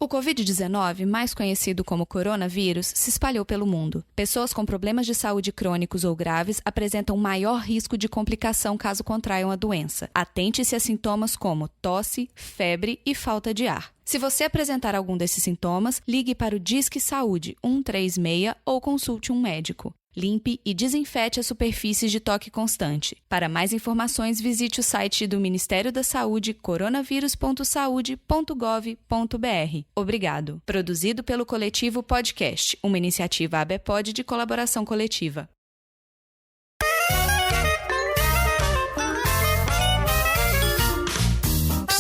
O Covid-19, mais conhecido como coronavírus, se espalhou pelo mundo. Pessoas com problemas de saúde crônicos ou graves apresentam maior risco de complicação caso contraiam a doença. Atente-se a sintomas como tosse, febre e falta de ar. Se você apresentar algum desses sintomas, ligue para o Disque Saúde 136 ou consulte um médico. Limpe e desinfete as superfícies de toque constante. Para mais informações, visite o site do Ministério da Saúde, coronavírus.saude.gov.br. Obrigado. Produzido pelo Coletivo Podcast, uma iniciativa ABPOD de colaboração coletiva.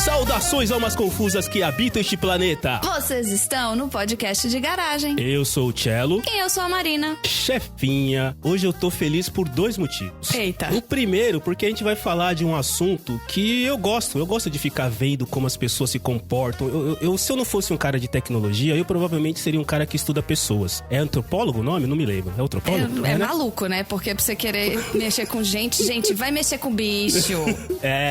Saudações almas confusas que habitam este planeta. Vocês estão no podcast de garagem. Eu sou o Cello. E eu sou a Marina. Chefinha, hoje eu tô feliz por 2 motivos. Eita. O primeiro, porque a gente vai falar de um assunto que eu gosto. Eu gosto de ficar vendo como as pessoas se comportam. Se eu não fosse um cara de tecnologia, eu provavelmente seria um cara que estuda pessoas. É antropólogo o nome? Não me lembro. É antropólogo? É maluco, né? Porque pra você querer mexer com gente, vai mexer com bicho.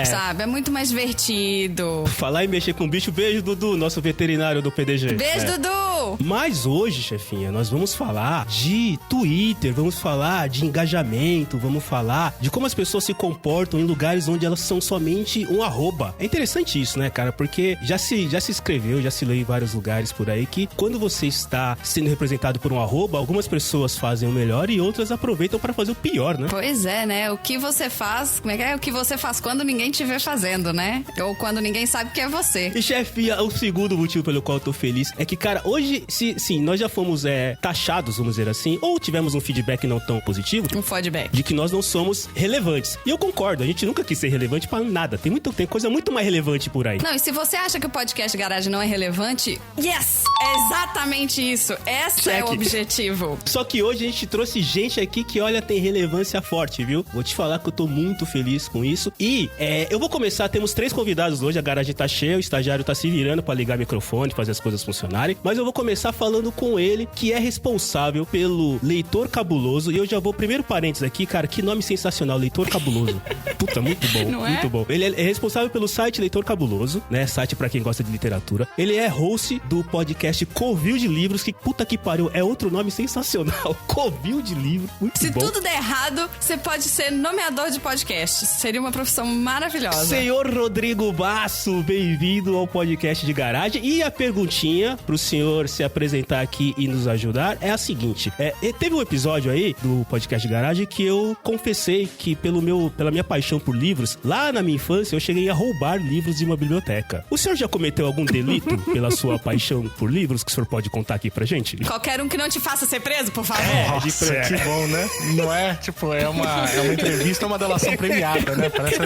Sabe? É muito mais divertido. Falar em mexer com bicho, beijo, Dudu, nosso veterinário do PDG. Beijo, Dudu! Mas hoje, chefinha, nós vamos falar de Twitter, vamos falar de engajamento, vamos falar de como as pessoas se comportam em lugares onde elas são somente um arroba. É interessante isso, né, cara? Porque já se escreveu, já se leu em vários lugares por aí que quando você está sendo representado por um arroba, algumas pessoas fazem o melhor e outras aproveitam para fazer o pior, né? Pois é, né? O que você faz, como é que é? O que você faz quando ninguém te vê fazendo, né? Ou quando ninguém sabe que é você. E chefinha, o segundo motivo pelo qual eu tô feliz é que, cara, hoje, sim, nós já fomos taxados, vamos dizer assim, ou tivemos um feedback não tão positivo. Um feedback. De que nós não somos relevantes. E eu concordo, a gente nunca quis ser relevante pra nada. Tem coisa muito mais relevante por aí. Não, e se você acha que o podcast Garagem não é relevante, yes! É exatamente isso. Esse é o objetivo. Só que hoje a gente trouxe gente aqui que, olha, tem relevância forte, viu? Vou te falar que eu tô muito feliz com isso. E eu vou começar, temos 3 convidados hoje, a garagem tá cheia, o estagiário tá se virando pra ligar o microfone, fazer as coisas funcionarem. Mas eu vou começar falando com ele, que é responsável pelo Leitor Cabuloso. E eu já vou, primeiro parênteses aqui, cara, que nome sensacional, Leitor Cabuloso. Puta, muito bom, não muito bom. Ele é responsável pelo site Leitor Cabuloso, né? Site pra quem gosta de literatura. Ele é host do podcast Covil de Livros, que puta que pariu, é outro nome sensacional. Covil de Livros, muito bom. Se tudo der errado, você pode ser nomeador de podcasts. Seria uma profissão maravilhosa. Senhor Rodrigo Basso, bem-vindo ao podcast de garagem. E a perguntinha pro senhor se apresentar aqui e nos ajudar é a seguinte. Teve um episódio aí do podcast de garagem que eu confessei que pela minha paixão por livros, lá na minha infância eu cheguei a roubar livros de uma biblioteca. O senhor já cometeu algum delito pela sua paixão por livros que o senhor pode contar aqui pra gente? Qualquer um que não te faça ser preso, por favor. Nossa, que bom, né? Não é, tipo, é uma entrevista, uma delação premiada, né? Parece...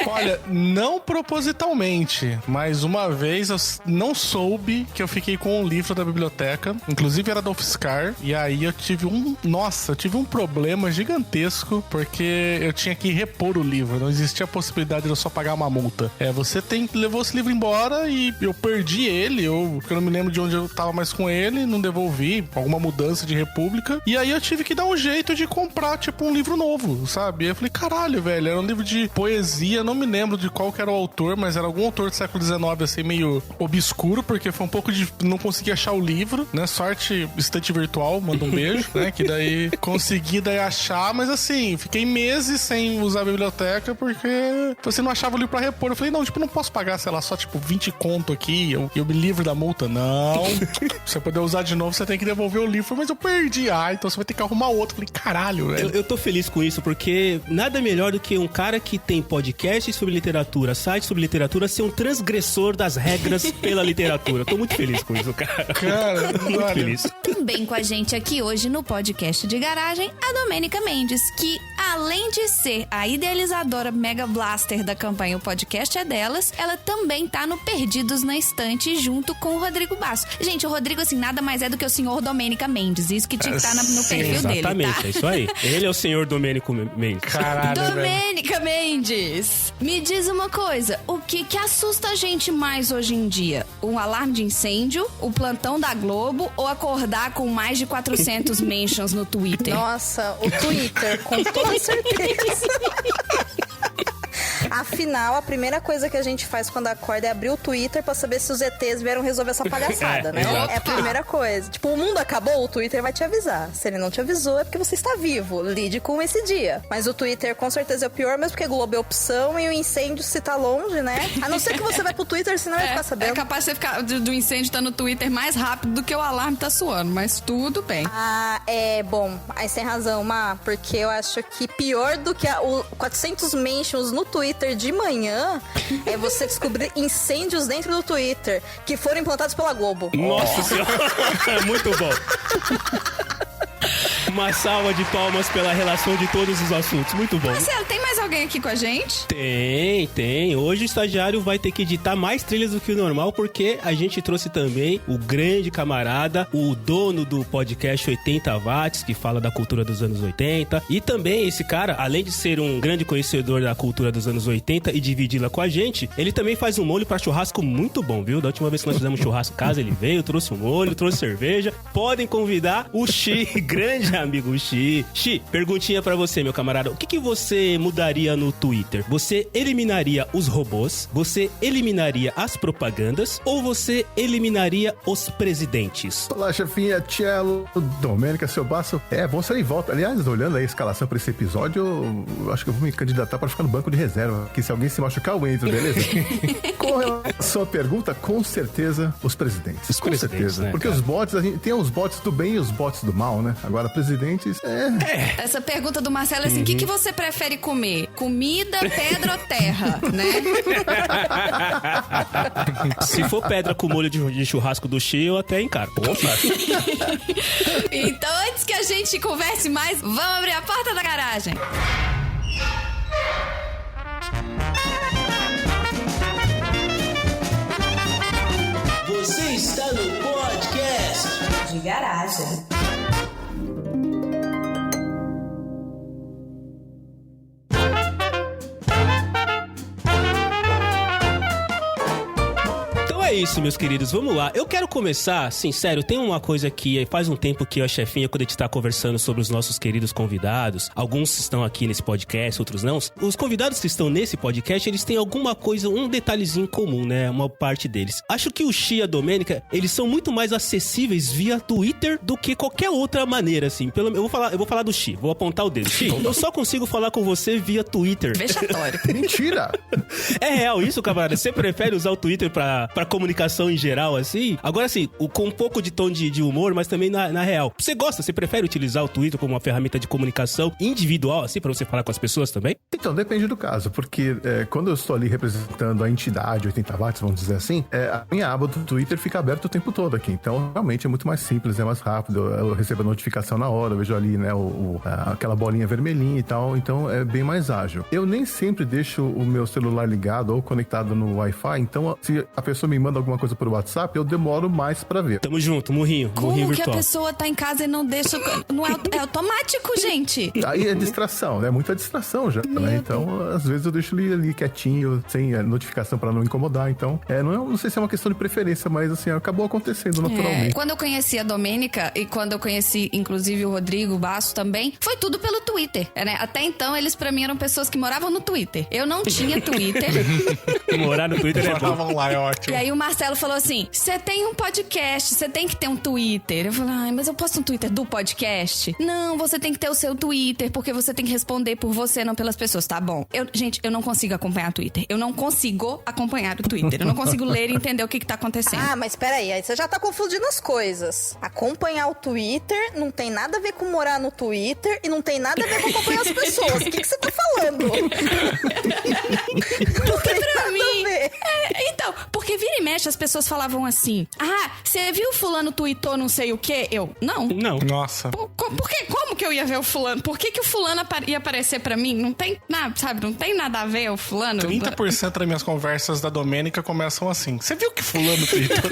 Olha, não propositalmente, mas uma vez eu não soube que eu fiquei com um livro da biblioteca, inclusive era da UFSCar, e aí eu tive um problema gigantesco, porque eu tinha que repor o livro, não existia a possibilidade de eu só pagar uma multa. Você levou esse livro embora e eu perdi ele, porque eu não me lembro de onde eu tava mais com ele, não devolvi, alguma mudança de república, e aí eu tive que dar um jeito de comprar, tipo, um livro novo, sabe? E eu falei, caralho, velho, era um livro de poesia, não me lembro de qual que era o autor, mas era algum autor do século XIX, assim, meio obscuro, porque foi um pouco de... não consegui achar o livro, né? Sorte, estante virtual, manda um beijo, né? Que daí consegui achar, mas assim, fiquei meses sem usar a biblioteca, porque você não achava o livro pra repor. Eu falei, não, tipo, não posso pagar, sei lá, só tipo 20 conto aqui, eu me livro da multa. Não. Pra você poder usar de novo, você tem que devolver o livro. Mas eu perdi. Então você vai ter que arrumar outro. Eu falei, caralho, velho. Eu tô feliz com isso, porque nada melhor do que um cara que tem podcast sobre literatura, site sobre literatura, ser um transgressor das regras pela literatura. Eu tô muito feliz com isso, cara. Cara, muito feliz. Também com a gente aqui hoje no podcast de garagem, a Domênica Mendes, que além de ser a idealizadora Mega Blaster da campanha O Podcast é Delas, ela também tá no Perdidos na Estante junto com o Rodrigo Basso. Gente, o Rodrigo, assim, nada mais é do que o senhor Domênica Mendes. Isso que tinha que estar no perfil exatamente, dele, tá? É isso aí. Ele é o senhor Domênico Mendes. Caralho, Domênica Mendes, me diz uma coisa, o que assusta a gente mais hoje em dia? Um alarme de incêndio, o plantão da Globo ou acordar com mais de 400 mentions no Twitter? Nossa, o Twitter, com toda certeza. A final, a primeira coisa que a gente faz quando acorda é abrir o Twitter pra saber se os ETs vieram resolver essa palhaçada, né? Exato. É a primeira coisa. Tipo, o mundo acabou, o Twitter vai te avisar. Se ele não te avisou, é porque você está vivo. Lide com esse dia. Mas o Twitter, com certeza, é o pior, mesmo porque Globo é opção e o incêndio se tá longe, né? A não ser que você vai pro Twitter, senão vai ficar sabendo. É capaz de você ficar do incêndio tá no Twitter mais rápido do que o alarme tá suando, mas tudo bem. Ah, bom, aí você tem razão, Má, porque eu acho que pior do que o 400 mentions no Twitter de manhã é você descobrir incêndios dentro do Twitter que foram implantados pela Globo. Nossa senhora, muito bom. Uma salva de palmas pela relação de todos os assuntos. Muito bom. Marcelo, tem mais alguém aqui com a gente? Tem. Hoje o estagiário vai ter que editar mais trilhas do que o normal, porque a gente trouxe também o grande camarada, o dono do podcast 80 Watts, que fala da cultura dos anos 80. E também esse cara, além de ser um grande conhecedor da cultura dos anos 80 e dividi-la com a gente, ele também faz um molho pra churrasco muito bom, viu? Da última vez que nós fizemos churrasco em casa, ele veio, trouxe um molho, trouxe cerveja. Podem convidar o Xi, grande amigo Xi. Xi, perguntinha pra você, meu camarada. O que você mudaria no Twitter? Você eliminaria os robôs? Você eliminaria as propagandas? Ou você eliminaria os presidentes? Olá, chefinha, Tchelo, Domênica, seu baço. Bom sair em volta. Aliás, olhando aí a escalação pra esse episódio, eu acho que eu vou me candidatar pra ficar no banco de reserva. Que se alguém se machucar, eu entro, beleza? Com relação à pergunta, com certeza, os presidentes. Com certeza. Né, porque cara? os bots, a gente tem os bots do bem e os bots do mal, né? Agora, presidentes, Essa pergunta do Marcelo é assim, o que você prefere comer? Comida, pedra ou terra, né? Se for pedra com molho de churrasco do Xi, eu até encaro. Então, antes que a gente converse mais, vamos abrir a porta da garagem. Você está no podcast de garagem. É isso, meus queridos, vamos lá. Eu quero começar, sincero, tem uma coisa que faz um tempo que a chefinha, quando a gente tá conversando sobre os nossos queridos convidados, alguns estão aqui nesse podcast, outros não. Os convidados que estão nesse podcast, eles têm alguma coisa, um detalhezinho comum, né? Uma parte deles. Acho que o Xi e a Domênica, eles são muito mais acessíveis via Twitter do que qualquer outra maneira, assim. Eu vou falar do Xi, vou apontar o dedo. Xi, eu só consigo falar com você via Twitter. Vexatório. mentira! É real isso, camarada? Você prefere usar o Twitter pra comunicação em geral, assim? Agora, assim, com um pouco de tom de humor, mas também na real. Você prefere utilizar o Twitter como uma ferramenta de comunicação individual, assim, pra você falar com as pessoas também? Então, depende do caso, porque quando eu estou ali representando a entidade 80 watts, vamos dizer assim, a minha aba do Twitter fica aberta o tempo todo aqui. Então, realmente é muito mais simples, é mais rápido. Eu recebo a notificação na hora, eu vejo ali, né, aquela bolinha vermelhinha e tal. Então, é bem mais ágil. Eu nem sempre deixo o meu celular ligado ou conectado no Wi-Fi. Então, se a pessoa me manda alguma coisa por WhatsApp, eu demoro mais pra ver. Tamo junto, murrinho Como que virtual. a pessoa tá em casa e não deixa... Não é automático, gente. Aí é distração, né? Muita distração já, né? Então, às vezes eu deixo ele ali quietinho, sem notificação pra não incomodar. Então, não sei se é uma questão de preferência, mas assim, acabou acontecendo naturalmente. Quando eu conheci a Domênica e quando eu conheci, inclusive, o Rodrigo Basso também, foi tudo pelo Twitter, né? Até então, eles pra mim eram pessoas que moravam no Twitter. Eu não tinha Twitter. Morar no Twitter é bom. Moravam lá, é ótimo. E aí o Marcelo falou assim, você tem um podcast, você tem que ter um Twitter. Eu falei, mas eu posto um Twitter do podcast? Não, você tem que ter o seu Twitter, porque você tem que responder por você, não pelas pessoas. Tá bom. Gente, eu não consigo acompanhar o Twitter. Eu não consigo acompanhar o Twitter. Eu não consigo ler e entender o que tá acontecendo. Ah, mas peraí, aí você já tá confundindo as coisas. Acompanhar o Twitter não tem nada a ver com morar no Twitter e não tem nada a ver com acompanhar as pessoas. O que você tá falando? Porque pra mim... então, porque vira e mexe, as pessoas falavam assim, você viu o fulano tweetou não sei o quê? Eu, não. Nossa. Por quê? Como que eu ia ver o fulano? Por que o fulano ia aparecer pra mim? Não tem nada, sabe? Não tem nada a ver o fulano. 30% das minhas conversas da Domênica começam assim. Você viu que fulano tweetou?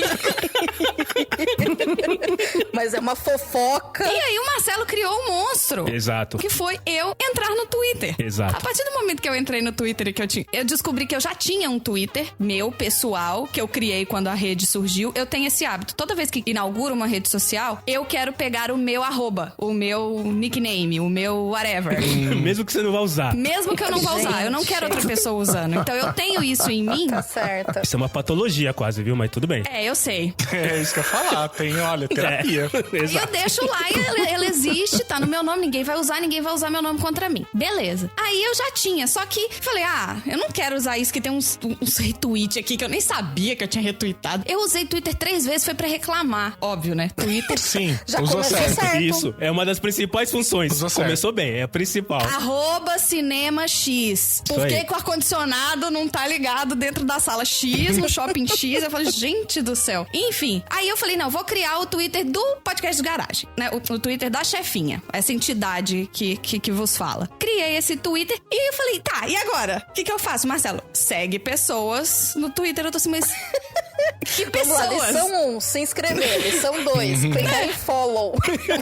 Mas mas é uma fofoca. E aí o Marcelo criou um monstro. Exato. Que foi eu entrar no Twitter. Exato. A partir do momento que eu entrei no Twitter e eu descobri que eu já tinha um Twitter meu, pessoal, que eu criei quando a rede surgiu. Eu tenho esse hábito. Toda vez que inauguro uma rede social, eu quero pegar o meu arroba, o meu nickname, o meu whatever. Mesmo que você não vá usar. Mesmo que eu não vá usar. Eu não quero outra pessoa usando. Então eu tenho isso em mim. Tá certo. Isso é uma patologia quase, viu? Mas tudo bem. É, eu sei. É isso que eu ia falar. Tem, olha, terapia. E eu deixo lá e ele existe, tá no meu nome, ninguém vai usar meu nome contra mim. Beleza. Aí eu já tinha, só que falei, eu não quero usar isso, que tem uns retweets aqui que eu nem sabia que eu tinha retweetado. Eu usei Twitter 3 vezes, foi pra reclamar. Óbvio, né? Twitter. Sim, Já usou começou certo. certo. Isso, é uma das principais funções. Usou certo. Começou bem, é a principal. @cinema X. Por aí. que que o ar-condicionado não tá ligado dentro da sala X, no shopping X? Eu falei, gente do céu. Enfim, aí eu falei, não, vou criar o Twitter do Podcast do Garagem, né? O Twitter da chefinha, essa entidade que vos fala. Criei esse Twitter e eu falei, tá, e agora? O que eu faço, Marcelo? Segue pessoas no Twitter. Eu tô assim, mas... Que Vamos lá, pessoas? lição 1, se inscrever. Lição 2, clicar em follow.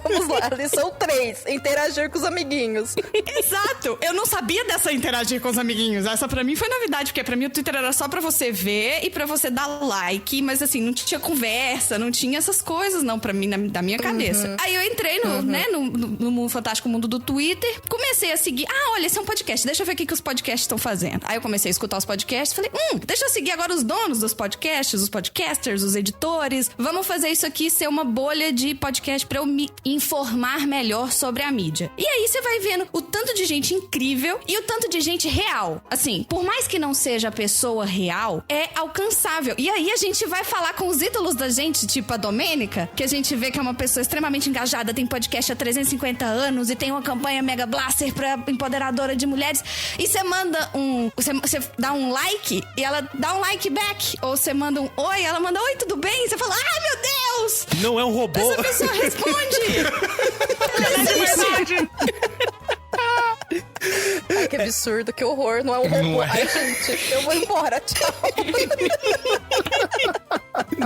Vamos lá, lição 3, interagir com os amiguinhos. Exato! Eu não sabia dessa interagir com os amiguinhos. Essa pra mim foi novidade, porque pra mim o Twitter era só pra você ver e pra você dar like, mas assim, não tinha conversa, não tinha essas coisas não pra mim, da minha cabeça. Aí eu entrei no fantástico mundo do Twitter, comecei a seguir, olha, esse é um podcast, deixa eu ver o que os podcasts estão fazendo. Aí eu comecei a escutar os podcasts, falei, deixa eu seguir agora os donos dos podcasts, os podcasters, os editores. Vamos fazer isso aqui ser uma bolha de podcast pra eu me informar melhor sobre a mídia. E aí você vai vendo o tanto de gente incrível e o tanto de gente real. Assim, por mais que não seja a pessoa real, é alcançável. E aí a gente vai falar com os ídolos da gente, tipo a Domênica, que a gente vê que é uma pessoa extremamente engajada, tem podcast há 350 anos e tem uma campanha Mega Blaster pra empoderadora de mulheres. E você manda você dá um like e ela dá um like back. Ou você manda um oi, ela manda oi, tudo bem? Você fala, meu Deus! Não é um robô. Essa pessoa responde! Ela existe! Ai, que absurdo, que horror, não é um robô. Ai, gente, eu vou embora, tchau.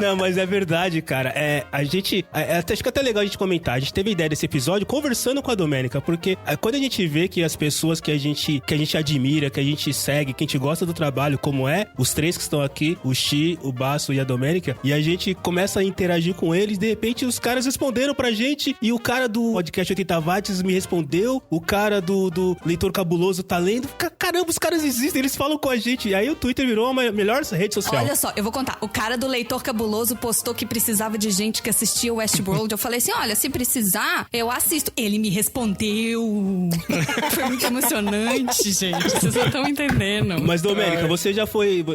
Não, mas é verdade, cara. Acho que até legal a gente comentar. A gente teve a ideia desse episódio conversando com a Domênica, porque quando a gente vê que as pessoas que a gente admira, que a gente segue, que a gente gosta do trabalho, como os três que estão aqui, o Xi, o Basso e a Domênica, e a gente começa a interagir com eles, de repente os caras responderam pra gente, e o cara do podcast 80 Watts me respondeu, o cara do Leitor Cabuloso tá lendo. Caramba, os caras existem, eles falam com a gente. E aí o Twitter virou a melhor rede social. Olha só, eu vou contar. O cara do Leitor Cabuloso postou que precisava de gente que assistia o Westworld. Eu falei assim, olha, se precisar, eu assisto. Ele me respondeu. Foi muito emocionante, gente. Vocês não estão entendendo. Mas, Domênica, você já foi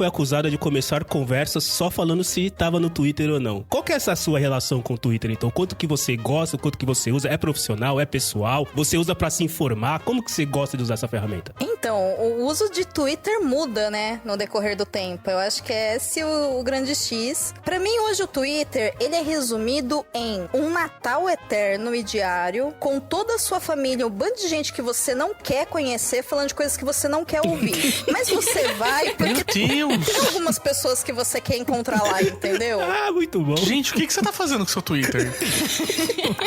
acusada de começar conversas só falando se tava no Twitter ou não. Qual que é essa sua relação com o Twitter, então? Quanto que você gosta, quanto que você usa? É profissional, é pessoal? Você usa pra se informar? Como que você gosta de usar essa ferramenta? Então, o uso de Twitter muda, né, no decorrer do tempo. Eu acho que é esse o grande X. Pra mim, hoje, o Twitter, ele é resumido em um Natal eterno e diário, com toda a sua família, um bando de gente que você não quer conhecer, falando de coisas que você não quer ouvir. Mas você vai, porque tem algumas pessoas que você quer encontrar lá, entendeu? Muito bom. Gente, o que você tá fazendo com o seu Twitter?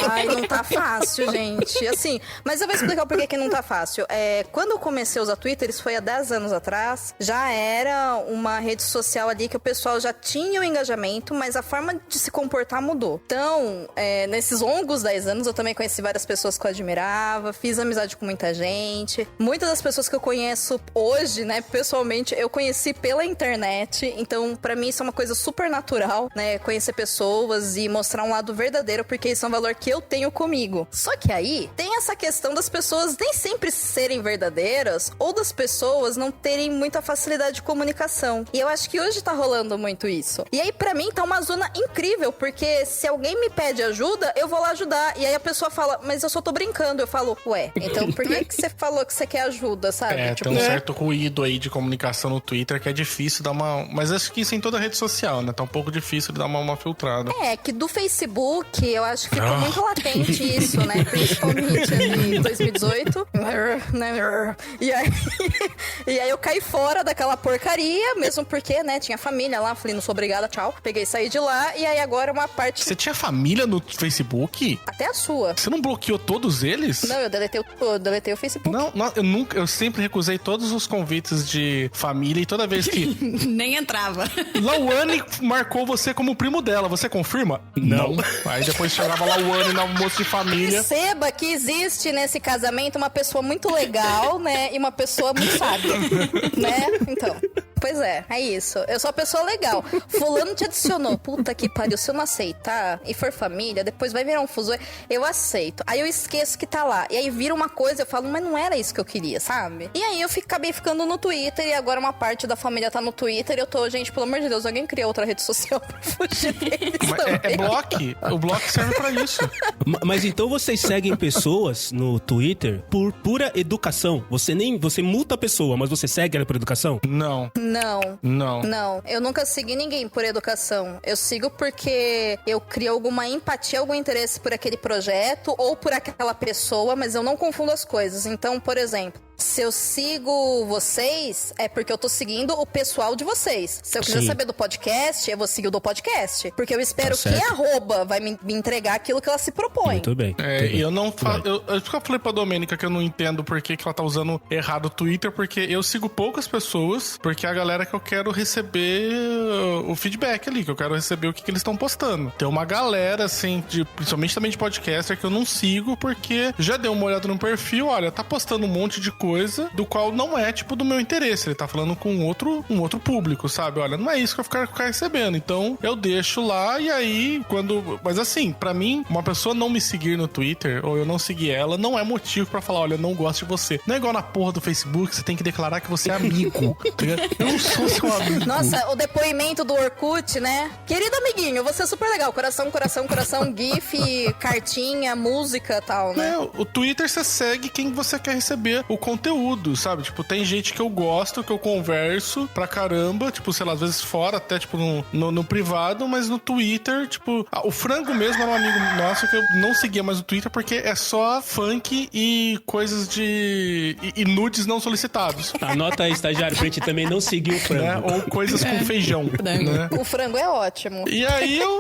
Ai, não tá fácil, gente. Assim, mas eu vou explicar o porquê que não tá fácil. Quando eu comecei a usar Twitter, isso foi há 10 anos atrás, já era uma rede social ali que o pessoal já tinha o engajamento, mas a forma de se comportar mudou. Então, nesses longos 10 anos, eu também conheci várias pessoas que eu admirava, fiz amizade com muita gente. Muitas das pessoas que eu conheço hoje, né, pessoalmente, eu conheci pela internet. Então, pra mim, isso é uma coisa super natural, né, conhecer pessoas e mostrar um lado verdadeiro, porque isso é um valor que eu tenho comigo. Só que aí, tem essa questão das pessoas nem sempre serem verdadeiras ou das pessoas não terem muita facilidade de comunicação. E eu acho que hoje tá rolando muito isso. E aí, pra mim, tá uma zona incrível, porque se alguém me pede ajuda, eu vou lá ajudar. E aí a pessoa fala, mas eu só tô brincando. Eu falo, ué, então por que você falou que você quer ajuda, sabe? Tem um certo ruído aí de comunicação no Twitter que é difícil dar uma... Mas acho que isso em toda rede social, né? Tá um pouco difícil de dar uma filtrada. Que do Facebook, eu acho que ficou muito latente isso, né? Principalmente ali em 2018. Né? E E aí eu caí fora daquela porcaria, mesmo porque, né, tinha família lá. Falei, não sou obrigada, tchau. Peguei e saí de lá. E aí agora uma parte... Você tinha família no Facebook? Até a sua. Você não bloqueou todos eles? Não, eu deletei o Facebook. Não, eu sempre recusei todos os convites de família e toda vez que... Nem entrava. Lauane marcou você como primo dela, você confirma? Não. Aí depois chegava Lauane no almoço de família. Perceba que existe nesse casamento uma pessoa muito legal, né? E uma pessoa muito sábia, né? Então... Pois é isso. Eu sou uma pessoa legal. Fulano te adicionou. Puta que pariu. Se eu não aceitar e for família, depois vai virar um fuso. Eu aceito. Aí eu esqueço que tá lá. E aí vira uma coisa, eu falo, mas não era isso que eu queria, sabe? E aí eu acabei ficando no Twitter e agora uma parte da família tá no Twitter e eu tô, gente, pelo amor de Deus, alguém cria outra rede social pra fugir deles. É bloque. O bloque serve pra isso. Mas então vocês seguem pessoas no Twitter por pura educação? Você multa a pessoa, mas você segue ela por educação? Não. Não, eu nunca segui ninguém por educação. Eu sigo porque eu crio alguma empatia, algum interesse por aquele projeto ou por aquela pessoa, mas eu não confundo as coisas. Então, por exemplo, se eu sigo vocês, é porque eu tô seguindo o pessoal de vocês. Se eu quiser saber do podcast, eu vou seguir o do podcast. Porque eu espero que a arroba vai me entregar aquilo que ela se propõe. Muito bem. E eu não faço... Eu falei pra Domênica que eu não entendo por que ela tá usando errado o Twitter, porque eu sigo poucas pessoas, porque é a galera que eu quero receber o feedback ali, que eu quero receber o que eles estão postando. Tem uma galera, assim, principalmente também de podcaster, que eu não sigo, porque já dei uma olhada no perfil, olha, tá postando um monte de coisa do qual não é, tipo, do meu interesse. Ele tá falando com um outro público, sabe? Olha, não é isso que eu ficar recebendo. Então, eu deixo lá e aí, quando... Mas assim, pra mim, uma pessoa não me seguir no Twitter, ou eu não seguir ela, não é motivo pra falar, olha, eu não gosto de você. Não é igual na porra do Facebook, você tem que declarar que você é amigo. Eu não sou seu amigo. Nossa, o depoimento do Orkut, né? Querido amiguinho, você é super legal. Coração, gif, cartinha, música e tal, né? O Twitter você segue quem você quer receber o conteúdo, sabe? Tipo, tem gente que eu gosto, que eu converso pra caramba, tipo, sei lá, às vezes fora, até, tipo, no privado, mas no Twitter, tipo... o Frango mesmo era um amigo nosso que eu não seguia mais o Twitter porque é só funk e coisas de... e nudes não solicitados. Anota aí, estagiário, pra gente também não seguir o Frango. Né? Ou coisas com feijão. Né? O Frango é ótimo. E aí eu...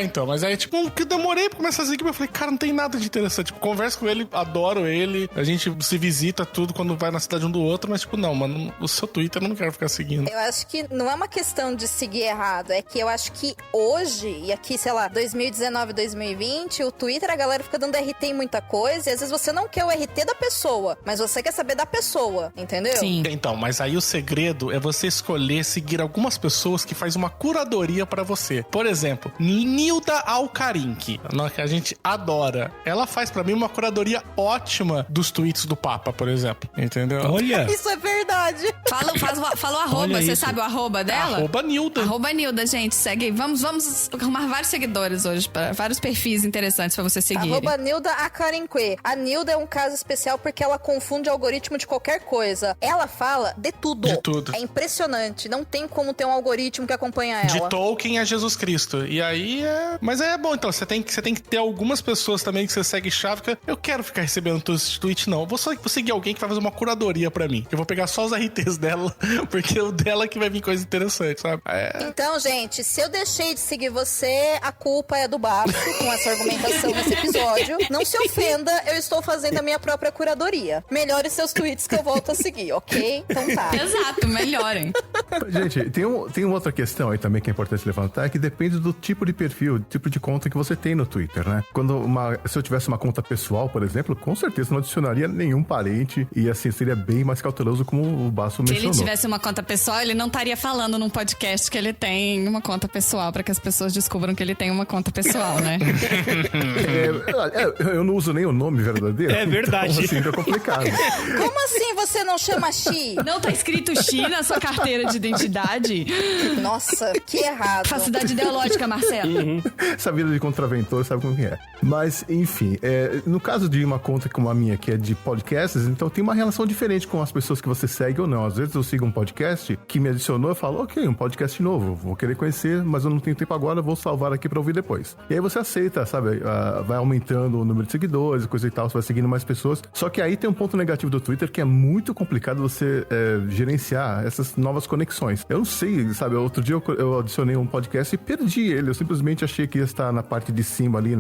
então, mas aí, tipo, que demorei pra começar a seguir, eu falei, cara, não tem nada de interessante. Tipo, converso com ele, adoro ele, a gente se visita tudo quando vai na cidade um do outro, mas tipo, não, mano, o seu Twitter eu não quero ficar seguindo. Eu acho que não é uma questão de seguir errado, é que eu acho que hoje, e aqui, sei lá, 2019, 2020, o Twitter, a galera fica dando RT em muita coisa, e às vezes você não quer o RT da pessoa, mas você quer saber da pessoa, entendeu? Sim. Então, mas aí o segredo é você escolher seguir algumas pessoas que faz uma curadoria pra você. Por exemplo, Nilda Alcarinque, que a gente adora. Ela faz pra mim uma curadoria ótima dos tweets do Papa, por exemplo. Entendeu? Olha! Isso é verdade. Fala o arroba, você sabe o arroba dela? Arroba Nilda. Arroba Nilda, gente, segue aí. Vamos arrumar vários seguidores hoje, vários perfis interessantes pra você seguir. Arroba Nilda Acarinque. A Nilda é um caso especial porque ela confunde algoritmo de qualquer coisa. Ela fala de tudo. De tudo. É impressionante. Não tem como ter um algoritmo que acompanha ela. De Tolkien a Jesus Cristo. E aí é... Mas é bom, então. Você tem que ter algumas pessoas também que você segue chave. Eu quero ficar recebendo todos os tweets, não. Vou seguir alguém que vai fazer uma curadoria pra mim. Eu vou pegar só os RTs dela, porque é o dela que vai vir coisa interessante, sabe? Então, gente, se eu deixei de seguir você, a culpa é do Bafo com essa argumentação nesse episódio. Não se ofenda, eu estou fazendo a minha própria curadoria. Melhore seus tweets que eu volto a seguir, ok? Então tá. Exato, melhorem. Gente, tem uma outra questão aí também que é importante levantar, que depende do tipo de perfil, do tipo de conta que você tem no Twitter, né? Se eu tivesse uma conta pessoal, por exemplo, com certeza não adicionaria nenhum parente e assim seria bem mais cauteloso, como o Basso mencionou. Se ele tivesse uma conta pessoal, ele não estaria falando num podcast que ele tem uma conta pessoal, pra que as pessoas descubram que ele tem uma conta pessoal, né? Eu não uso nem o nome verdadeiro. É verdade. Então, assim, é complicado. Como assim você não chama Xi? Não tá escrito Xi na sua carteira de identidade? Nossa, que errado. Falsidade ideológica, Marcelo. Essa vida de contraventor, sabe como que é. Mas, enfim, no caso de uma conta como a minha, que é de podcasts, então tem uma relação diferente com as pessoas que você segue ou não. Às vezes eu sigo um podcast que me adicionou, eu falo, ok, um podcast novo, vou querer conhecer, mas eu não tenho tempo agora, vou salvar aqui pra ouvir depois. E aí você aceita, sabe? Vai aumentando o número de seguidores, coisa e tal, você vai seguindo mais pessoas. Só que aí tem um ponto negativo do Twitter que é muito complicado você gerenciar essas novas conexões. Eu não sei, sabe? Outro dia eu adicionei um podcast e perdi ele. Eu simplesmente achei que ia estar na parte de cima ali,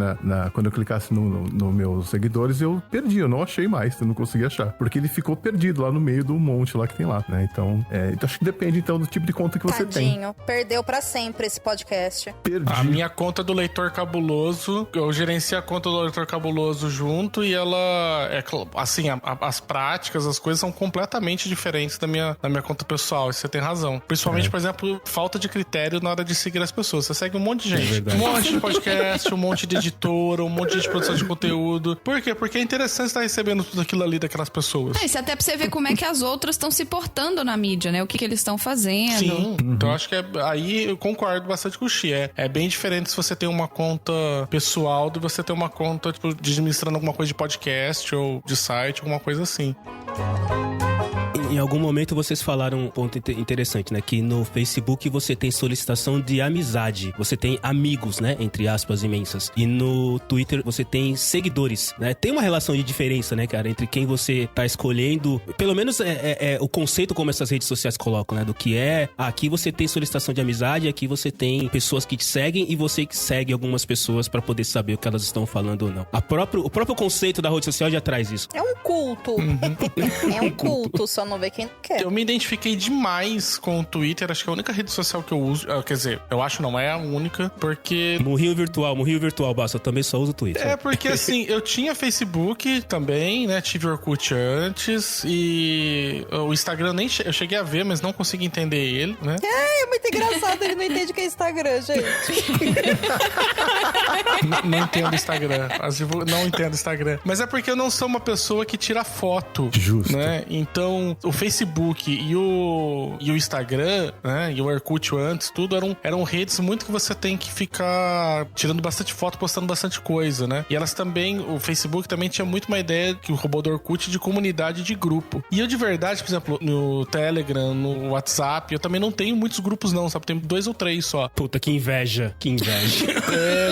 quando eu clicasse no meus seguidores, eu perdi, eu não achei mais, eu não consegui achar. Porque ele ficou perdido lá no meio do monte lá que tem lá, né? Então, acho que depende então do tipo de conta que você tem. Tadinho, perdeu pra sempre esse podcast. Perdi. A minha conta do Leitor Cabuloso, eu gerencio a conta do Leitor Cabuloso junto e ela, assim, as práticas, as coisas são completamente diferentes da minha conta pessoal, isso você tem razão. Principalmente, por exemplo, falta de critério na hora de seguir as pessoas. Você segue um monte de gente, um monte de podcast, um monte de editora, um monte de produção de conteúdo. Por quê? Porque é interessante estar recebendo tudo aquilo ali daquelas pessoas. Isso até pra você ver como é que as outras estão se portando na mídia, né? O que eles estão fazendo. Sim, então acho que aí eu concordo bastante com o Xi. É bem diferente se você tem uma conta pessoal do que você ter uma conta, tipo, administrando alguma coisa de podcast ou de site, alguma coisa assim. Em algum momento vocês falaram um ponto interessante, né? Que no Facebook você tem solicitação de amizade. Você tem amigos, né? Entre aspas imensas. E no Twitter você tem seguidores, né? Tem uma relação de diferença, né, cara? Entre quem você tá escolhendo. Pelo menos o conceito como essas redes sociais colocam, né? Do que aqui você tem solicitação de amizade, aqui você tem pessoas que te seguem e você que segue algumas pessoas pra poder saber o que elas estão falando ou não. O próprio conceito da rede social já traz isso. É um culto. É um culto, só não vê quem quer. Eu me identifiquei demais com o Twitter, acho que é a única rede social que eu uso, quer dizer, eu acho não é a única, porque... Morrinho virtual, basta, eu também só uso o Twitter. Porque assim, eu tinha Facebook também, né, tive Orkut antes, e o Instagram eu cheguei a ver, mas não consegui entender ele, né? É muito engraçado, ele não entende o que é Instagram, gente. Não entendo Instagram, não entendo Instagram. Mas é porque eu não sou uma pessoa que tira foto. Justo. Né? Então, o Facebook e o Instagram, né? E o Orkut antes, tudo eram redes muito que você tem que ficar tirando bastante foto, postando bastante coisa, né? E elas também, o Facebook também tinha muito uma ideia que o robô do Orkut de comunidade de grupo. E eu de verdade, por exemplo, no Telegram, no WhatsApp, eu também não tenho muitos grupos não, sabe? Tenho 2 ou 3 só. Puta, que inveja.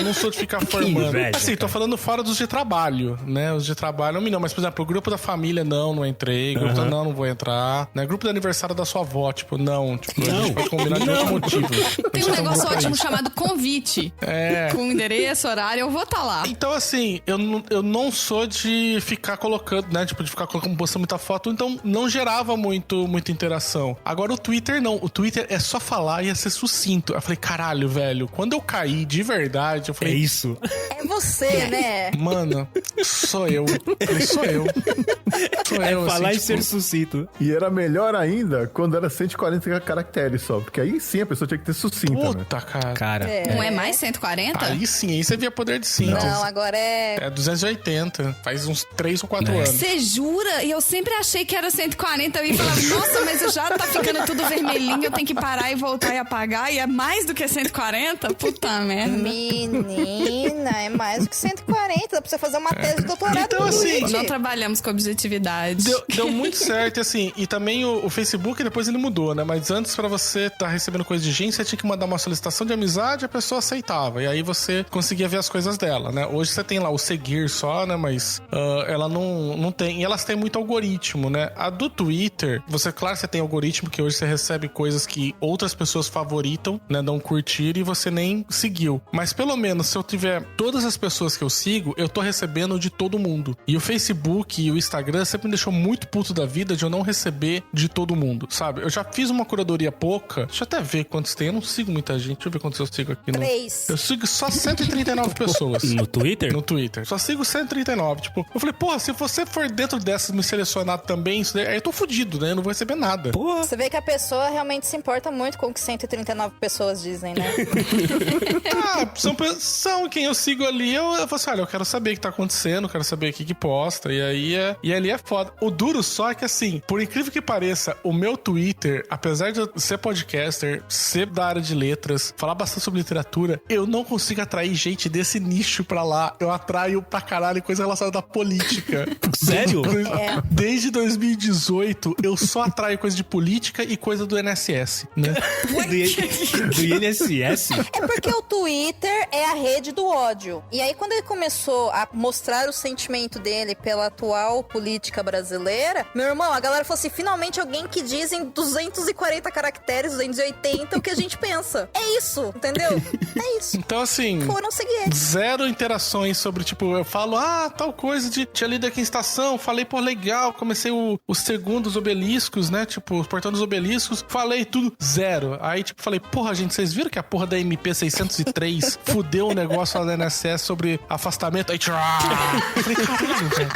Não sou de ficar formando. Inveja, assim, tô falando fora dos de trabalho, né? Os de trabalho não, mas por exemplo, o grupo da família não entrei, grupo não vou entrar, né? Grupo do aniversário da sua avó, tipo, não, a gente pode combinar de outro motivo. Tem um negócio ótimo chamado convite. Com endereço, horário, eu vou estar lá. Então, assim, eu não sou de ficar colocando, né? Tipo, de ficar colocando, postando muita foto, então não gerava muita interação. Agora o Twitter não. O Twitter é só falar e é ser sucinto. Eu falei, caralho, velho, quando eu caí de verdade, eu falei... É isso. É você, né? Mano, sou eu. Sou eu. Falar assim, e ser sucinto. E era melhor ainda quando era 140 caracteres só, porque aí sim a pessoa tinha que ter sucinta, né? Puta, cara. Cara. Não é mais 140? Aí sim, aí você via poder de síntese. Não, agora é... É 280. Faz uns 3 ou 4 anos. Você jura? E eu sempre achei que era 140. Eu ia falar, nossa, mas já tá ficando tudo vermelhinho, eu tenho que parar e voltar e apagar. E é mais do que 140? Puta merda. Menina, é mais do que 140. Dá pra você fazer uma tese de doutorado Então, no assim, Luigi. Não trabalhamos com objetividade. Deu muito certo, assim, e também o Facebook depois ele mudou, né? Mas antes, pra você estar recebendo coisa de gente, você tinha que mandar uma solicitação de amizade e a pessoa aceitava. E aí você conseguia ver as coisas dela, né? Hoje você tem lá o seguir só, né? Mas ela não tem. E elas têm muito algoritmo, né? A do Twitter, claro, você tem algoritmo que hoje você recebe coisas que outras pessoas favoritam, né? Dão curtir e você nem seguiu. Mas pelo menos se eu tiver todas as pessoas que eu sigo, eu tô recebendo de todo mundo. E o Facebook e o Instagram sempre me deixou muito puto da vida de eu não receber de todo mundo, sabe? Eu já fiz uma curadoria pouca. Deixa eu até ver quantos tem. Eu não sigo muita gente. Deixa eu ver quantos eu sigo aqui. 3. Eu sigo só 139 pessoas. No Twitter? No Twitter. Só sigo 139. Tipo, eu falei, porra, se você for dentro dessas me selecionar também, isso daí, aí eu tô fudido, né? Eu não vou receber nada. Porra. Você vê que a pessoa realmente se importa muito com o que 139 pessoas dizem, né? São quem eu sigo ali, eu falo assim, olha, quero saber o que tá acontecendo, quero saber o que posta, e ali é foda. O duro só é que, assim, por incrível que pareça, o meu Twitter, apesar de eu ser podcaster, ser da área de letras, falar bastante sobre literatura, eu não consigo atrair gente desse nicho pra lá. Eu atraio pra caralho coisa relacionada à política. Sério? Desde 2018, eu só atraio coisa de política e coisa do INSS, né? Do INSS? É porque o Twitter é a rede do ódio. E aí, quando ele começou a mostrar o sentimento dele pela atual política brasileira, meu irmão, a galera falou assim, finalmente alguém que diz em 240 caracteres, 280, o que a gente pensa. É isso, entendeu? É isso. Então, assim, foram seguir. Zero interações sobre, tipo, eu falo, tal coisa de tinha lido aqui em estação, falei, pô, legal, comecei os segundos obeliscos, né, tipo, os portão dos obeliscos, falei tudo, zero. Aí, tipo, falei, porra, gente, vocês viram que a porra da MP 603 fudeu um negócio lá da NSS sobre afastamento? Aí, falei, caralho, velho.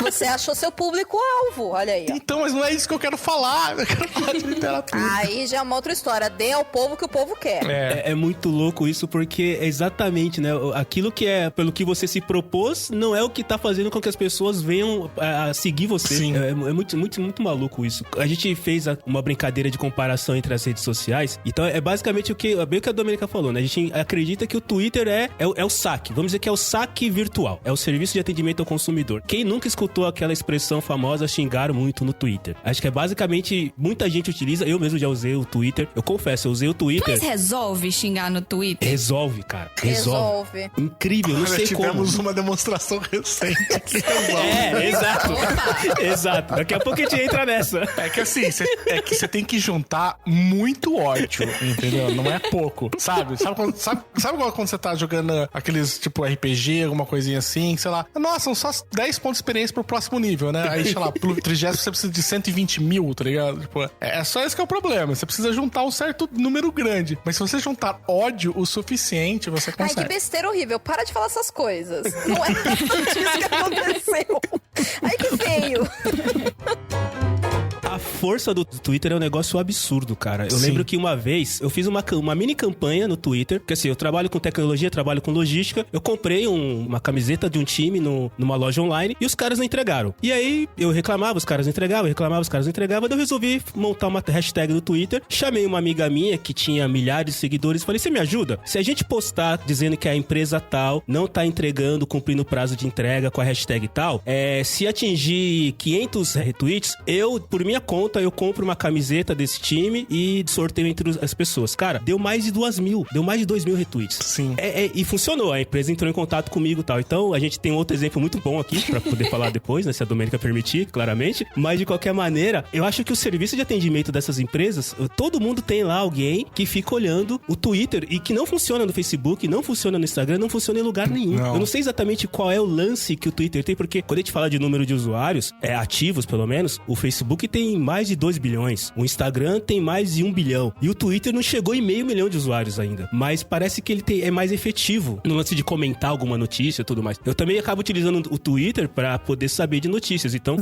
Você achou seu público-alvo, olha aí. Ó. Então, mas não é isso que eu quero falar. Eu quero falar de literatura. Aí já é uma outra história. Dê ao povo o que o povo quer. É muito louco isso, porque é exatamente, né? Aquilo que é pelo que você se propôs não é o que tá fazendo com que as pessoas venham a seguir você. Sim. É muito maluco isso. A gente fez uma brincadeira de comparação entre as redes sociais. Então é basicamente bem o que a Domênica falou, né? A gente acredita que o Twitter é o saque. Vamos dizer que é o saque virtual. É o serviço de atendimento ao consumidor. Quem nunca escutou aquela expressão famosa, xingaram muito no Twitter? Acho que é basicamente, muita gente utiliza, eu mesmo já usei o Twitter, eu confesso, eu usei o Twitter. Mas resolve xingar no Twitter? Resolve, cara. Resolve. Incrível, não sei como. Tivemos uma demonstração recente que resolve. Exato. Exato. Daqui a pouco a gente entra nessa. É que assim, você tem que juntar muito ódio, entendeu? Não é pouco, sabe? Sabe quando você tá jogando aqueles, tipo, RPG, alguma coisinha assim, sei lá. Nossa, são só 10 pontos de experiência pro próximo nível, né? Aí, sei lá, pro 30º você precisa de 120 mil, tá ligado? Tipo, é só esse que é o problema. Você precisa juntar um certo número grande. Mas se você juntar ódio o suficiente, você consegue. Ai, que besteira horrível. Para de falar essas coisas. Não é isso que aconteceu. Ai, que feio. A força do Twitter é um negócio absurdo, cara. Eu lembro que uma vez eu fiz uma mini campanha no Twitter, porque assim, eu trabalho com tecnologia, trabalho com logística, eu comprei uma camiseta de um time numa loja online e os caras não entregaram. E aí eu reclamava, os caras não entregavam, daí eu resolvi montar uma hashtag no Twitter, chamei uma amiga minha que tinha milhares de seguidores e falei, você me ajuda? Se a gente postar dizendo que a empresa tal não tá entregando, cumprindo o prazo de entrega com a hashtag tal, se atingir 500 retweets, por minha conta, eu compro uma camiseta desse time e sorteio entre as pessoas. Cara, deu mais de 2.000, deu mais de 2.000 retweets. Sim. E funcionou, a empresa entrou em contato comigo e tal. Então, a gente tem um outro exemplo muito bom aqui, pra poder falar depois, né, se a Domênica permitir, claramente. Mas, de qualquer maneira, eu acho que o serviço de atendimento dessas empresas, todo mundo tem lá alguém que fica olhando o Twitter e que não funciona no Facebook, não funciona no Instagram, não funciona em lugar nenhum. Não. Eu não sei exatamente qual é o lance que o Twitter tem, porque quando a gente fala de número de usuários, ativos pelo menos, o Facebook tem mais de 2 bilhões, o Instagram tem mais de 1 bilhão e o Twitter não chegou em 500 mil de usuários ainda, mas parece que ele é mais efetivo no lance de comentar alguma notícia e tudo mais. Eu também acabo utilizando o Twitter pra poder saber de notícias, então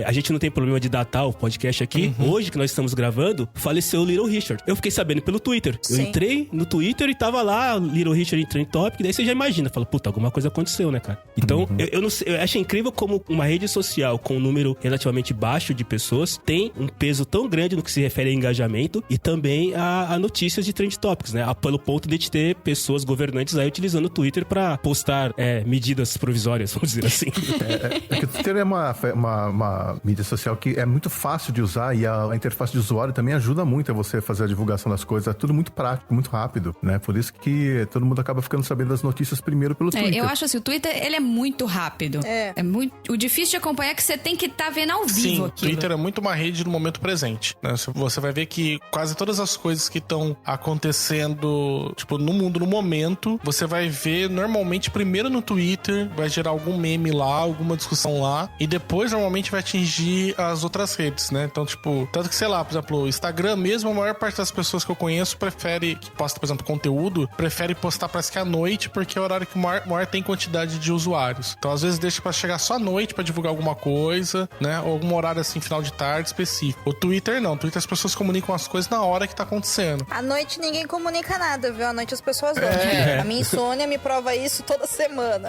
a gente não tem problema de datar o podcast aqui. Hoje que nós estamos gravando, faleceu o Little Richard. Eu fiquei sabendo pelo Twitter. Eu entrei no Twitter e tava lá, Little Richard em Trend Topic, daí você já imagina, fala, puta, alguma coisa aconteceu, né, cara? Então, eu não sei, eu acho incrível como uma rede social com um número relativamente baixo de pessoas tem um peso tão grande no que se refere a engajamento e também a notícias de Trend Topics, né? Pelo ponto de ter pessoas governantes aí utilizando o Twitter pra postar medidas provisórias, vamos dizer assim. Que o Twitter é uma mídia social que é muito fácil de usar e a interface de usuário também ajuda muito a você fazer a divulgação das coisas. É tudo muito prático, muito rápido, né? Por isso que todo mundo acaba ficando sabendo das notícias primeiro pelo Twitter. Eu acho assim, o Twitter, ele é muito rápido. É muito... O difícil de acompanhar é que você tem que estar vendo ao vivo aquilo. Sim, o Twitter é muito uma rede no momento presente, né? Você vai ver que quase todas as coisas que estão acontecendo, tipo, no mundo, no momento, você vai ver normalmente primeiro no Twitter, vai gerar algum meme lá, alguma discussão lá, e depois normalmente vai atingir as outras redes, né? Então, tipo, tanto que, sei lá, por exemplo, o Instagram mesmo, a maior parte das pessoas que eu conheço que posta, por exemplo, conteúdo, prefere postar parece que à noite, porque é o horário que maior tem quantidade de usuários. Então, às vezes, deixa pra chegar só à noite pra divulgar alguma coisa, né? Ou algum horário, assim, final de tarde, parte específica. O Twitter não. O Twitter as pessoas comunicam as coisas na hora que tá acontecendo. À noite ninguém comunica nada, viu? À noite as pessoas dormem. A minha insônia me prova isso toda semana.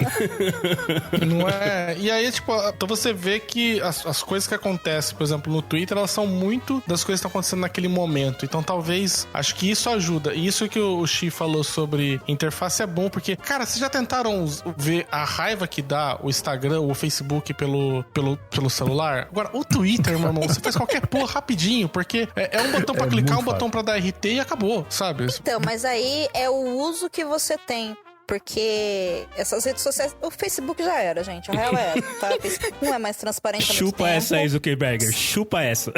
Não é? E aí, tipo, então você vê que as coisas que acontecem, por exemplo, no Twitter, elas são muito das coisas que estão acontecendo naquele momento. Então, talvez, acho que isso ajuda. E isso que o Xi falou sobre interface é bom, porque, cara, vocês já tentaram ver a raiva que dá o Instagram ou o Facebook pelo celular? Agora, o Twitter, meu irmão, você faz qualquer porra rapidinho, porque é um botão pra clicar, um botão pra dar RT e acabou, sabe? Então, mas aí é o uso que você tem. Porque essas redes sociais... O Facebook já era, gente. A real é, tá? O Facebook não é mais transparente há muito Chupa tempo. essa aí, Zuckerberg. Chupa essa.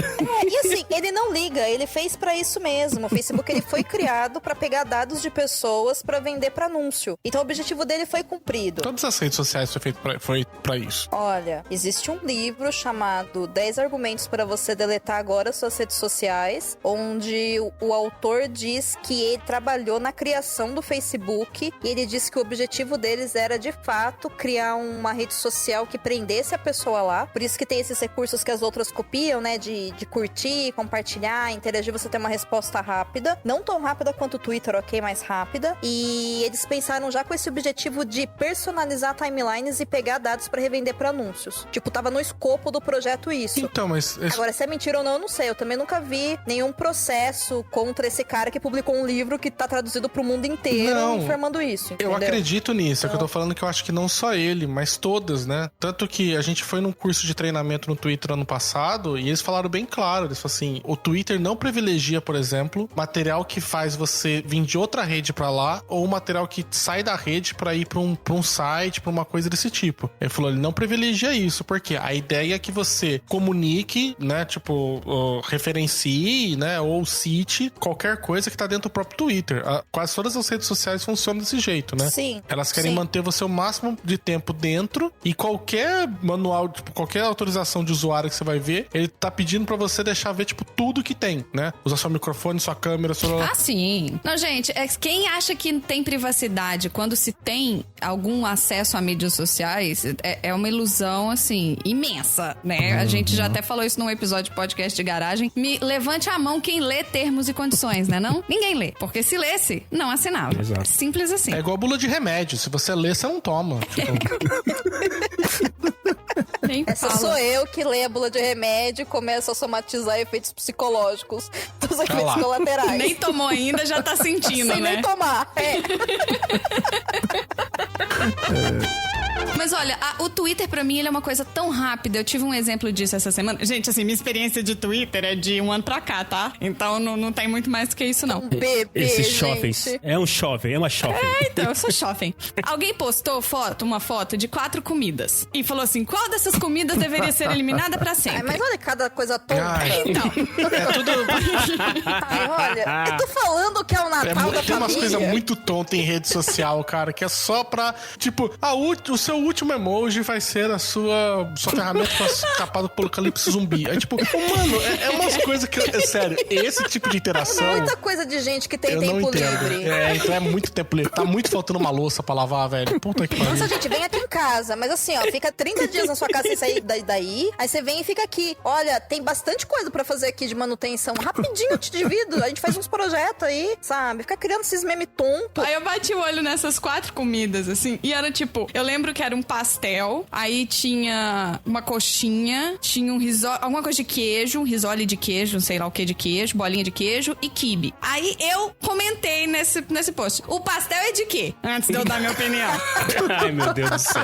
E assim, ele não liga. Ele fez pra isso mesmo. O Facebook, ele foi criado pra pegar dados de pessoas pra vender pra anúncio. Então, o objetivo dele foi cumprido. Todas as redes sociais foi pra isso. Olha, existe um livro chamado 10 argumentos para você deletar agora suas redes sociais, onde o autor diz que ele trabalhou na criação do Facebook e ele diz que o objetivo deles era, de fato, criar uma rede social que prendesse a pessoa lá. Por isso que tem esses recursos que as outras copiam, né? De curtir, compartilhar, interagir, você ter uma resposta rápida. Não tão rápida quanto o Twitter, ok? Mais rápida. E eles pensaram já com esse objetivo de personalizar timelines e pegar dados pra revender pra anúncios. Tipo, tava no escopo do projeto isso. Então, mas... Agora, se é mentira ou não, eu não sei. Eu também nunca vi nenhum processo contra esse cara que publicou um livro que tá traduzido pro mundo inteiro, informando isso. Eu entendeu? acredito nisso, é que eu tô falando que eu acho que não só ele, mas todas, né? Tanto que a gente foi num curso de treinamento no Twitter ano passado e eles falaram bem claro, eles falaram assim, o Twitter não privilegia, por exemplo, material que faz você vir de outra rede pra lá ou material que sai da rede pra ir pra um site, pra uma coisa desse tipo. Ele falou, ele não privilegia isso, porque a ideia é que você comunique, né? Tipo, referencie, né? Ou cite qualquer coisa que tá dentro do próprio Twitter. Quase todas as redes sociais funcionam desse jeito, né? Sim. Elas querem manter você o máximo de tempo dentro e qualquer manual, tipo, qualquer autorização de usuário que você vai ver, ele tá pedindo pra você deixar ver, tipo, tudo que tem, né? Usar seu microfone, sua câmera, Ah, sim. Não, gente, quem acha que tem privacidade quando se tem algum acesso a mídias sociais é uma ilusão, assim, imensa, né? A gente já até falou isso num episódio de podcast de garagem. Me levante a mão quem lê termos e condições, né não? Ninguém lê. Porque se lesse, não assinava. Exato. Simples assim. É igual bula de remédio. Se você lê, você não toma. Nem Essa fala. sou eu que leio a bula de remédio e começo a somatizar efeitos psicológicos dos efeitos lá. colaterais. Nem tomou ainda, já tá sentindo, Sem né? nem tomar. Mas olha, o Twitter pra mim ele é uma coisa tão rápida. Eu tive um exemplo disso essa semana. Gente, assim, minha experiência de Twitter é de um ano pra cá, tá? Então não tem muito mais do que isso, não. Bebê, Esses gente. jovens. É um jovem, é uma jovem. Então, eu sou jovem. Alguém postou uma foto de 4 comidas. E falou assim, qual dessas comidas deveria ser eliminada pra Ai, sempre? mas olha cada coisa tonta. Ai. Então, É tudo... Ai, olha, eu tô falando que é o Natal da tem umas família. coisas muito tontas em rede social, cara, que é só pra, tipo, o seu último emoji vai ser a sua ferramenta pra escapar do apocalipse zumbi. É tipo, mano, é umas coisas que, sério, esse tipo de interação... É muita coisa de gente que tem eu não tempo entendo. livre. Então é muito tempo livre. Tá muito faltando uma louça pra lavar, velho. Puta que pariu. Nossa, gente, vem aqui em casa. Mas assim, ó, fica 30 dias na sua casa sem sair daí. Aí você vem e fica aqui. Olha, tem bastante coisa pra fazer aqui de manutenção. Rapidinho eu te divido. A gente faz uns projetos aí, sabe? Fica criando esses memes tontos. aí eu bati o olho nessas 4 comidas, assim, e era tipo, eu lembro que era um pastel, aí tinha uma coxinha, tinha um risole, alguma coisa de queijo, um risole de queijo, não sei lá o que de queijo, bolinha de queijo e quibe. Aí eu comentei nesse post, o pastel é de quê? Antes de eu dar minha opinião. Ai, meu Deus do céu.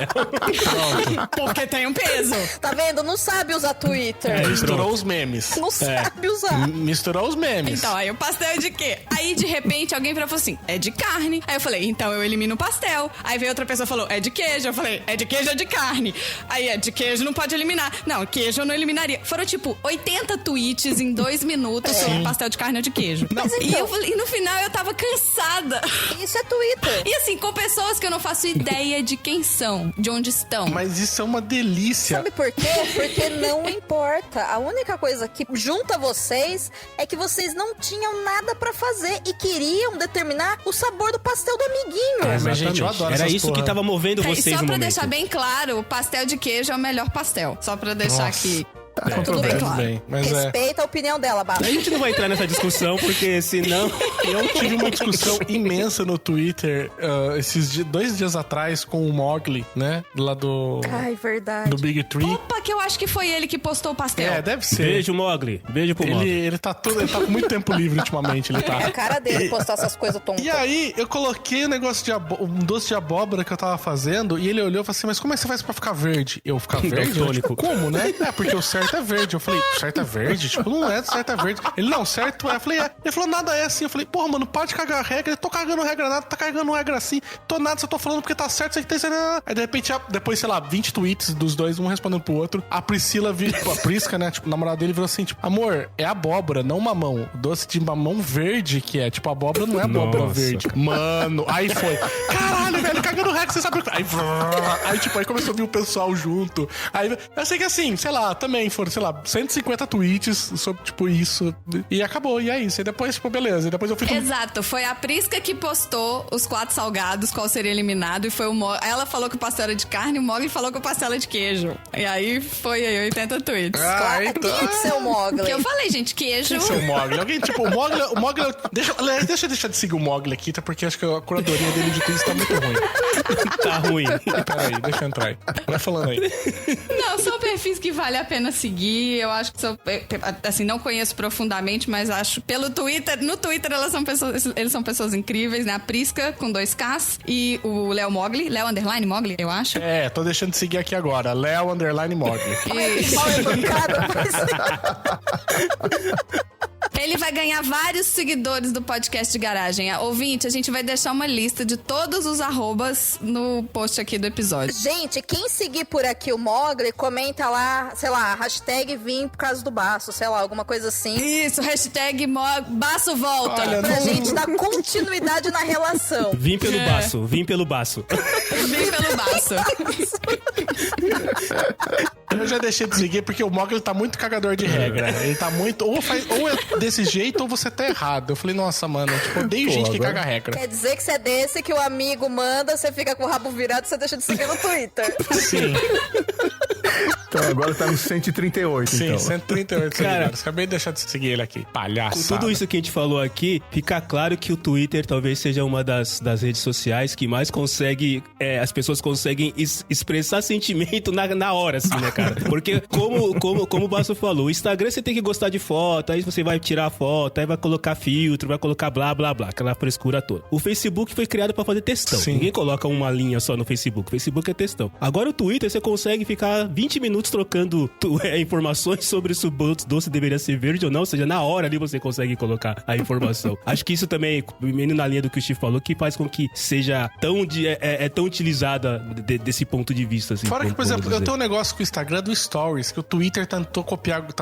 Porque tem um peso. Tá vendo? Não sabe usar Twitter. Misturou os memes. Não sabe usar. Misturou os memes. Então, aí o pastel é de quê? Aí, de repente, alguém falou assim, é de carne. Aí eu falei, então eu elimino o pastel. Aí veio outra pessoa e falou, é de queijo. Eu falei, é de queijo ou de carne? Aí, é de queijo, não pode eliminar. Não, queijo eu não eliminaria. Foram, tipo, 80 tweets em 2 minutos sobre pastel de carne ou de queijo. Mas E, então- e no final eu tava cansada. Isso é Twitter. E assim, com pessoas que eu não faço ideia de quem são, de onde estão. Mas isso é uma delícia. Sabe por quê? Porque não importa. A única coisa que junta vocês é que vocês não tinham nada pra fazer e queriam determinar o sabor do pastel do amiguinho. Mas, gente, eu adoro Era essas isso porra. que tava movendo E vocês só no pra momento. deixar bem claro, o pastel de queijo é o melhor pastel. Só pra deixar Nossa. aqui Tudo bem, Tudo bem, mas respeita a opinião dela, Bato. A gente não vai entrar nessa discussão, porque senão... Eu tive uma discussão imensa no Twitter esses 2 dias atrás com o Mogli, né? Lá do... Ai, verdade. Do Big Tree. Opa, que eu acho que foi ele que postou o pastel. Deve ser. Beijo, Mogli. Beijo pro Mogli. Ele tá com muito tempo livre ultimamente, ele É tá. a cara dele postar essas coisas tontas. E aí, eu coloquei um negócio de um doce de abóbora que eu tava fazendo, e ele olhou e falou assim, mas como é que você faz pra ficar verde? Eu ficar verde? Eu, tipo, como, né? Porque o certo é verde. Eu falei, certo é verde? Tipo, não é, certo é verde. Ele, não, certo é. Eu falei, é. Ele falou, nada é assim. Eu falei, porra, mano, para de cagar a regra. Eu tô cagando regra nada, tá cagando regra assim. Tô nada, só tô falando porque tá certo, você que tem certo. Aí, de repente, depois, sei lá, 20 tweets dos dois, um respondendo pro outro. A Priscila, a Prisca, né, tipo, o namorado dele virou assim, tipo, amor, é abóbora, não mamão. Doce de mamão verde que é. Tipo, abóbora não é abóbora verde. Mano, aí foi. Caralho, velho, cagando regra, você sabe o que... Aí, tipo, aí começou a vir o pessoal junto. Aí, eu sei que assim, sei lá, também foram, sei lá, 150 tweets sobre, tipo, isso. E acabou, e é isso. E depois, tipo, beleza. E depois eu fui... Exato, foi a Prisca que postou os 4 salgados, qual seria eliminado, e foi o Mogli. Ela falou que o pastel era de carne, o Mogli falou que o pastel era de queijo. E aí foi aí 80 tweets. então... Tinha que ser o Mogli. Que eu falei, gente, queijo. Esse é o Mogli. Alguém, tipo, o Mogli... Deixa eu deixar de seguir o Mogli aqui, tá? Porque acho que a curadoria dele de tweets tá muito ruim. Tá ruim. Peraí, deixa eu entrar aí. Vai falando aí. Não, são perfis que vale a pena seguir. Eu acho que são, assim, não conheço profundamente, mas acho pelo Twitter, no Twitter eles são pessoas incríveis, né? A Prisca com 2 Ks e o Léo Mogli, Léo _ Mogli, eu acho. Tô deixando de seguir aqui agora. Léo _ Mogli. Mal educado, mas... Ele vai ganhar vários seguidores do podcast de garagem. Ouvinte, a gente vai deixar uma lista de todos os arrobas no post aqui do episódio. Gente, quem seguir por aqui o Mogli, comenta lá, sei lá, hashtag vim por causa do Baço, sei lá, alguma coisa assim. Isso, hashtag Baço volta. Olha, Pra gente dar continuidade na relação. Vim pelo baço, vim pelo baço. Vim pelo Baço. Eu já deixei de seguir porque o Mogli tá muito cagador de regra. Ele tá muito... Ou é desse jeito ou você tá errado. Eu falei, nossa, mano, tipo, odeio gente que caga regra. Quer dizer que você é desse que o amigo manda, você fica com o rabo virado e você deixa de seguir no Twitter. Sim. Então agora tá no 138, Sim, então. 138 Cara, seguidores. Acabei de deixar de seguir ele aqui. Palhaço. Com tudo isso que a gente falou aqui, fica claro que o Twitter talvez seja uma das redes sociais que mais consegue... as pessoas conseguem expressar sentimento na hora, assim, né, cara? Porque, como o Basso falou, o Instagram você tem que gostar de foto, aí você vai tirar a foto, aí vai colocar filtro, vai colocar blá, blá, blá, aquela frescura toda. O Facebook foi criado pra fazer textão. Sim. Ninguém coloca uma linha só no Facebook. O Facebook é textão. Agora o Twitter, você consegue ficar 20 minutos trocando informações sobre se o doce deveria ser verde ou não, ou seja, na hora ali você consegue colocar a informação. Acho que isso também, indo na linha do que o Steve falou, que faz com que seja tão utilizada desse ponto de vista. Assim, Fora que, por exemplo, dizer. eu tenho um negócio com o Instagram do Stories, que o Twitter tá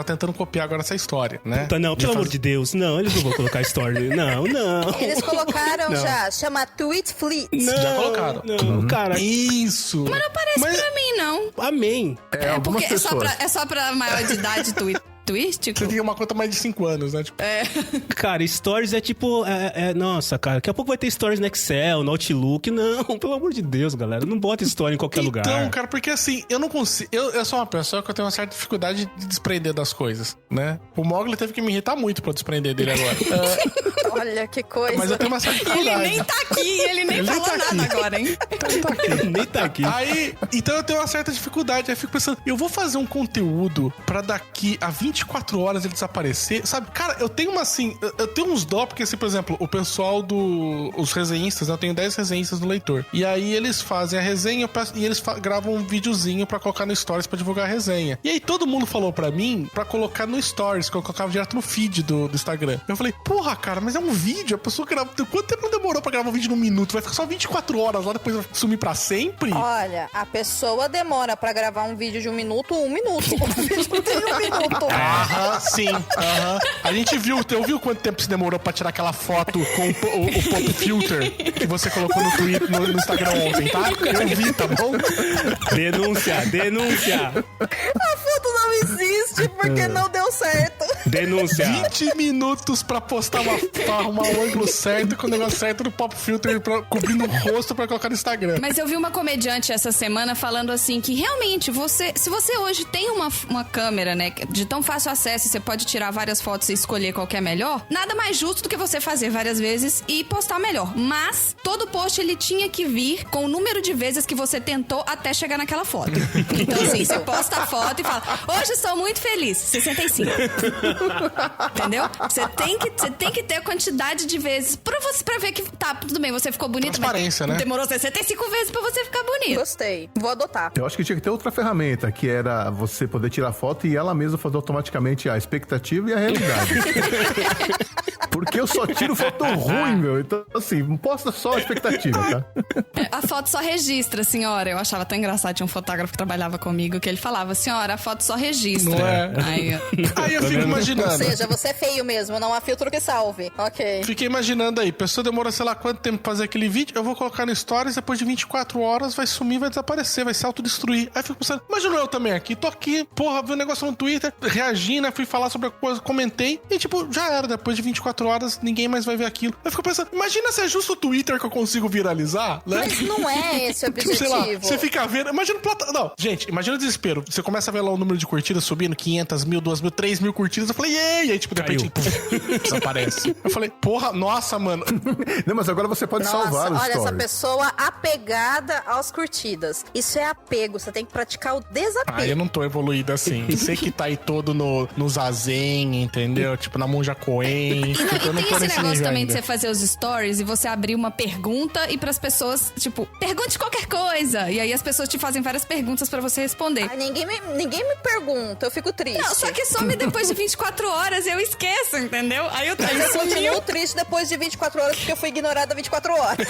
tentando copiar agora essa história, né? Puta, não, pelo amor de Deus, não, eles não vão colocar story. Não. Eles colocaram já, chama Tweet Fleet. Já colocaram. Não, cara. Isso. Mas não parece pra mim, não. Amém. Algumas Porque pessoas. é só pra maior de idade twístico. Você tem uma conta mais de 5 anos, né? Tipo, Cara, stories é tipo... nossa, cara, daqui a pouco vai ter stories no Excel, no Outlook. Não, pelo amor de Deus, galera. Não bota story em qualquer lugar. Então, cara, porque assim, eu não consigo... Eu sou uma pessoa que eu tenho uma certa dificuldade de desprender das coisas, né? O Mogli teve que me irritar muito pra eu desprender dele agora. Olha que coisa. Mas eu tenho uma certa Ele dificuldade. nem tá aqui, ele nem falou tá nada aqui. agora, hein? Nem tá aqui. Aí, então eu tenho uma certa dificuldade. Aí eu fico pensando, eu vou fazer um conteúdo pra daqui a 24 horas ele desaparecer, sabe? Cara, eu tenho uma assim, eu tenho uns dó, porque assim, por exemplo, o pessoal os resenhistas, eu tenho 10 resenhistas no Leitor. E aí eles fazem a resenha e eles gravam um videozinho pra colocar no Stories pra divulgar a resenha. E aí todo mundo falou pra mim pra colocar no Stories, que eu colocava direto no feed do Instagram. Eu falei, porra, cara, mas é um vídeo, a pessoa grava... Quanto tempo demorou pra gravar um vídeo num minuto? Vai ficar só 24 horas lá, depois vai sumir pra sempre? Olha, a pessoa demora pra gravar um vídeo de 1 minuto, 1 minuto. O vídeo tem 1 minuto. Aham, sim. Aham. A gente viu quanto tempo se demorou pra tirar aquela foto com o pop filter que você colocou no Twitter, no Instagram ontem, tá? Eu vi, tá bom? Denúncia. A foto não existe porque não deu certo. Denúncia. 20 minutos pra postar pra arrumar o ângulo certo com o negócio certo no pop filter cobrindo o rosto pra colocar no Instagram. Mas eu vi uma comediante essa semana falando assim que realmente se você hoje tem uma câmera, né, de tão fácil acesso, você pode tirar várias fotos e escolher qual que é melhor, nada mais justo do que você fazer várias vezes e postar melhor. Mas todo post ele tinha que vir com o número de vezes que você tentou até chegar naquela foto. Então assim, você posta a foto e fala, hoje estou muito feliz, 65. Entendeu? Você tem que ter a quantidade de vezes pra ver que tá, tudo bem, você ficou bonito, transparência, mas né? demorou 65 vezes pra você ficar bonito. Gostei. Vou adotar. Eu acho que tinha que ter outra ferramenta, que era você poder tirar foto e ela mesma fazer automaticamente a expectativa e a realidade. Porque eu só tiro foto ruim, meu. Então, assim, posta só a expectativa, tá? A foto só registra, senhora. Eu achava tão engraçado. Tinha um fotógrafo que trabalhava comigo que ele falava, senhora, a foto só registra. Não é? Aí eu fico imaginando. Ou seja, você é feio mesmo, não há filtro que salve. Ok. Fiquei imaginando aí, a pessoa demora sei lá quanto tempo pra fazer aquele vídeo, eu vou colocar no Stories, depois de 24 horas vai sumir, vai desaparecer, vai se autodestruir. Aí eu fico pensando, imagina eu também aqui, tô aqui, porra, vi um negócio no Twitter, reagi, né, fui falar sobre a coisa, comentei, e tipo, já era, depois de 24 horas, ninguém mais vai ver aquilo. Aí eu fico pensando, imagina se é justo o Twitter que eu consigo viralizar, né? Mas não é esse o objetivo. Sei lá, você fica vendo, imagina não, gente, imagina o desespero, você começa a ver lá o número de curtidas subindo, 500, 1.000, 2.000, 3.000 curtidas, eu falei, e aí, tipo, de repente, desaparece. Eu falei, porra, nossa, mano. Não, mas agora você pode Nossa, salvar os olha, stories. essa pessoa apegada às curtidas. Isso é apego, você tem que praticar o desapego. Ah, eu não tô evoluído assim. Você que tá aí todo no zazen, entendeu? Tipo, na Monja Coen. E Eu não tem tô esse nesse negócio nível também ainda. de você fazer os stories e você abrir uma pergunta e pras pessoas, tipo, pergunte qualquer coisa. E aí as pessoas te fazem várias perguntas pra você responder. Ai, ninguém me pergunta, eu fico triste. Não, só que some depois de 24 horas e eu esqueço, entendeu? Aí eu Mas eu sumiu. continuo triste depois de 24 horas porque eu fui ignorada 24 horas.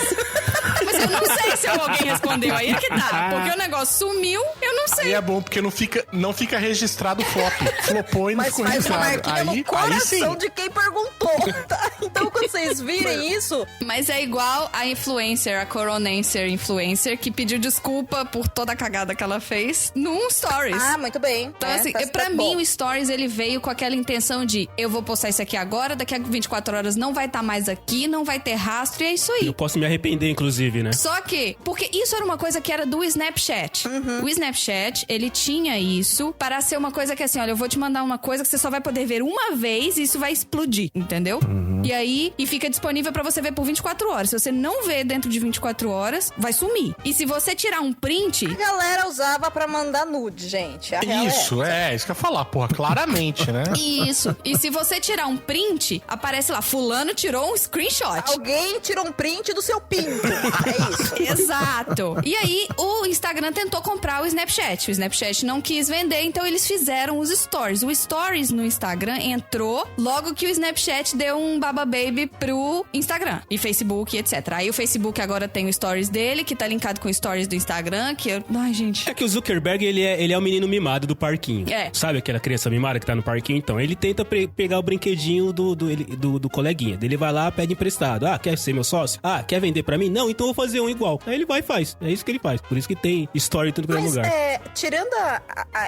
Mas eu não sei se alguém respondeu. Aí é que tá. Porque o negócio sumiu, eu não sei. Aí é bom, porque não fica registrado foto. Flopou e não Mas ficou faz uma registrado. marquinha no Aí coração sim. de quem perguntou, tá? Então quando vocês virem isso... Mas é igual a influencer, a Coronancer influencer, que pediu desculpa por toda a cagada que ela fez num stories. Ah, muito bem. Então, assim, pra mim, o Stories, ele veio com aquela intenção de eu vou postar isso aqui agora, daqui a 24 horas não vai estar mais aqui, não vai ter rastro, e é isso aí. Eu posso me arrepender, inclusive, né? Só que, porque isso era uma coisa que era do Snapchat. O Snapchat, ele tinha isso para ser uma coisa que assim, olha, eu vou te mandar uma coisa que você só vai poder ver uma vez e isso vai explodir, entendeu? E aí, fica disponível pra você ver por 24 horas. Se você não vê dentro de 24 horas, vai sumir. E se você tirar um print... A galera usava pra mandar nude, gente. A real Isso isso que eu ia falar, porra, claramente, né? Isso. E se você tirar um print, aparece lá, fulano tirou um screenshot. Alguém tirou um print do seu pinto. É isso. Exato. E aí, o Instagram tentou comprar o Snapchat. O Snapchat não quis vender, então eles fizeram os Stories. O Stories no Instagram entrou logo que o Snapchat deu um baba baby pro Instagram. E Facebook, etc. Aí o Facebook agora tem o Stories dele, que tá linkado com o Stories do Instagram, que eu... Ai, gente... É que o Zuckerberg, ele é o menino mimado do parquinho. É. Sabe aquela criança mimada que tá no parquinho? Então, ele tenta pegar o brinquedinho do coleguinha. Ele vai lá, pede emprestado. Ah, quer ser meu sócio? Ah, quer vender pra mim? Não, então eu vou fazer um igual. Aí ele vai e faz. É isso que ele faz. Por isso que tem story em tudo que é Mas, lugar. tirando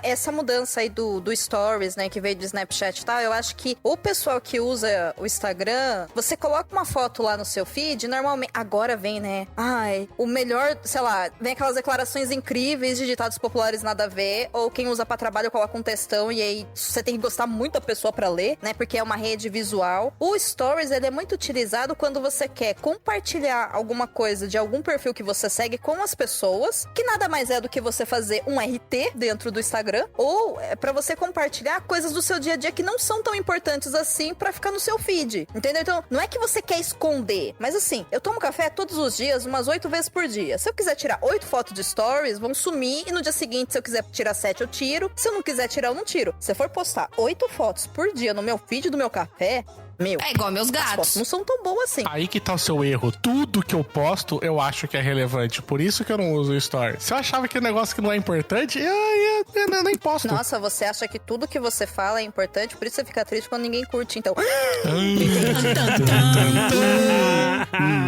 essa mudança aí do Stories, né, que veio do Snapchat e tal, eu acho que o pessoal que usa o Instagram, você coloca uma foto lá no seu feed, normalmente, agora vem, né, ai, o melhor, sei lá, vem aquelas declarações incríveis de ditados populares nada a ver, ou quem usa pra trabalho coloca um textão e aí você tem que gostar muito da pessoa pra ler, né, porque é uma rede visual. O Stories, ele é muito utilizado quando você quer compartilhar alguma coisa de algum perfil que você segue com as pessoas, que nada mais é do que você fazer um RT dentro do Instagram, ou é pra você compartilhar coisas do seu dia a dia que não são tão importantes assim pra ficar no seu feed, entendeu? Então, não é que você quer esconder, mas assim, eu tomo café todos os dias, umas 8 vezes por dia. Se eu quiser tirar 8 fotos de stories, vão sumir, e no dia seguinte, se eu quiser tirar 7, eu tiro. Se eu não quiser tirar, eu não tiro. Se eu for postar 8 fotos por dia no meu feed do meu café, meu, É igual meus as fotos gatos. não são tão boas assim. Aí que tá o seu erro. Tudo que eu posto, eu acho que é relevante. Por isso que eu não uso o Story. Se eu achava que o negócio que não é importante, eu nem posto. Nossa, você acha que tudo que você fala é importante, por isso você fica triste quando ninguém curte, então.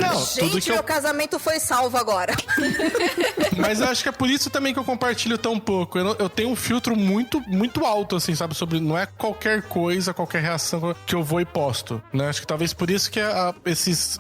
Não, tudo Gente, que eu... meu casamento foi salvo agora. Mas eu acho que é por isso também que eu compartilho tão pouco. Eu tenho um filtro muito, muito alto, assim, sabe? Sobre não é qualquer coisa, qualquer reação que eu vou e posto, né? Acho que talvez por isso que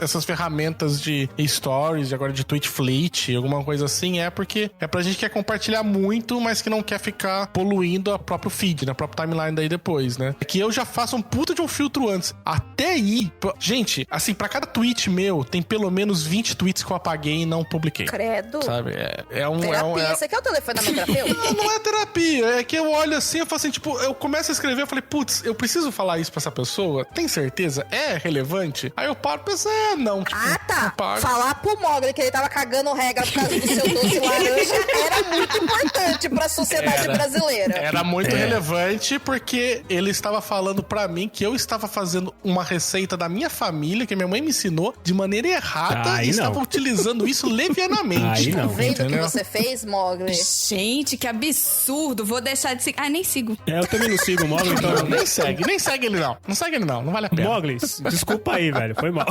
essas ferramentas de stories, agora de tweet fleet, alguma coisa assim, porque é pra gente que quer compartilhar muito, mas que não quer ficar poluindo a próprio feed, né? A própria timeline daí depois, né? É que eu já faço um puta de um filtro antes. Até aí, gente, assim, pra cada tweet meu, tem pelo menos 20 tweets que eu apaguei e não publiquei. Credo. Sabe? Terapia. Você quer o telefone da minha terapeuta? Não é terapia. É que eu olho assim, eu falo assim, tipo, eu começo a escrever, eu falei, putz, eu preciso falar isso pra essa pessoa? Tem certeza? É relevante? Aí eu paro e penso, não. Tipo, tá. Falar pro Mogli que ele tava cagando regra por causa do seu doce laranja era muito importante pra sociedade brasileira. Era muito relevante porque ele estava falando pra mim que eu estava fazendo uma receita da minha família, que minha mãe me ensinou, de maneira errada e estava utilizando isso levianamente. Tá vendo o que você fez, Mogli? Gente, que absurdo. Vou deixar de seguir. Nem sigo. Eu também não sigo o Mogli, então... Nem segue ele não. Não segue ele não vale a pena. Mogli, desculpa aí, velho, foi mal.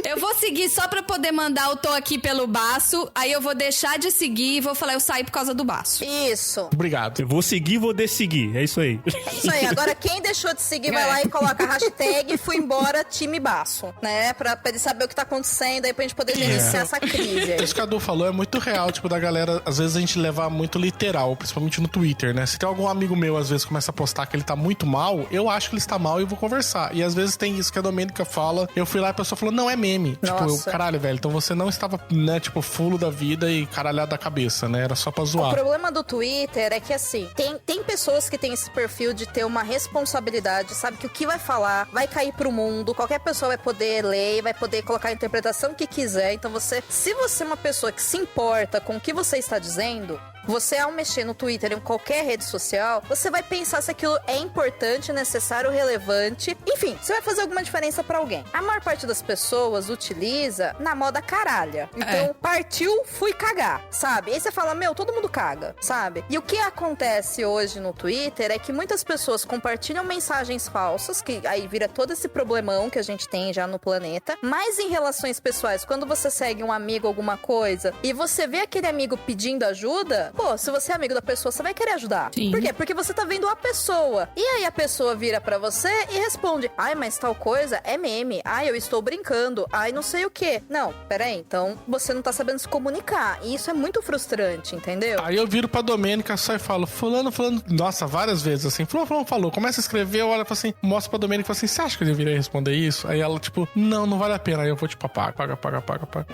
Eu vou seguir só pra poder mandar o tô aqui pelo baço, aí eu vou deixar de seguir e vou falar eu saí por causa do baço. Isso. Obrigado. Eu vou seguir, vou desseguir, é isso aí. É isso aí, agora quem deixou de seguir vai lá e coloca a hashtag fui embora time baço, né? Pra ele saber o que tá acontecendo aí pra gente poder iniciar essa crise aí. Isso que a Du falou é muito real, tipo, da galera, às vezes a gente levar muito literal, principalmente no Twitter, né? Se tem algum amigo meu, às vezes, começa a postar que ele tá muito mal, eu acho que ele está mal e eu vou conversar. E às vezes tem isso que a Domênica fala, eu fui lá e a pessoa falou, não, é meme. Nossa. Tipo, caralho, velho, então você não estava, né, tipo, fulo da vida e caralhado da cabeça, né? Era só pra zoar. O problema do Twitter é que, assim, tem pessoas que têm esse perfil de ter uma responsabilidade, sabe? Que o que vai falar vai cair pro mundo, qualquer pessoa vai poder ler, vai poder colocar a interpretação que quiser. Então se você é uma pessoa que se importa com o que você está dizendo, você, ao mexer no Twitter ou em qualquer rede social, você vai pensar se aquilo é importante, necessário, relevante. Enfim, você vai fazer alguma diferença pra alguém. A maior parte das pessoas utiliza na moda caralha. Então, partiu, fui cagar, sabe? Aí você fala, todo mundo caga, sabe? E o que acontece hoje no Twitter é que muitas pessoas compartilham mensagens falsas, que aí vira todo esse problemão que a gente tem já no planeta. Mas em relações pessoais, quando você segue um amigo, alguma coisa, e você vê aquele amigo pedindo ajuda, se você é amigo da pessoa, você vai querer ajudar. Sim. Por quê? Porque você tá vendo a pessoa. E aí a pessoa vira pra você e responde, mas tal coisa é meme. Eu estou brincando. Não sei o quê. Não, peraí. Então, você não tá sabendo se comunicar. E isso é muito frustrante, entendeu? Aí eu viro pra Domênica só e falo, fulano, nossa, várias vezes assim, fulano falou, começa a escrever, olha, fala assim, mostra pra Domênica e fala assim, você acha que eu deveria responder isso? Aí ela, tipo, não vale a pena. Aí eu vou, tipo, paga.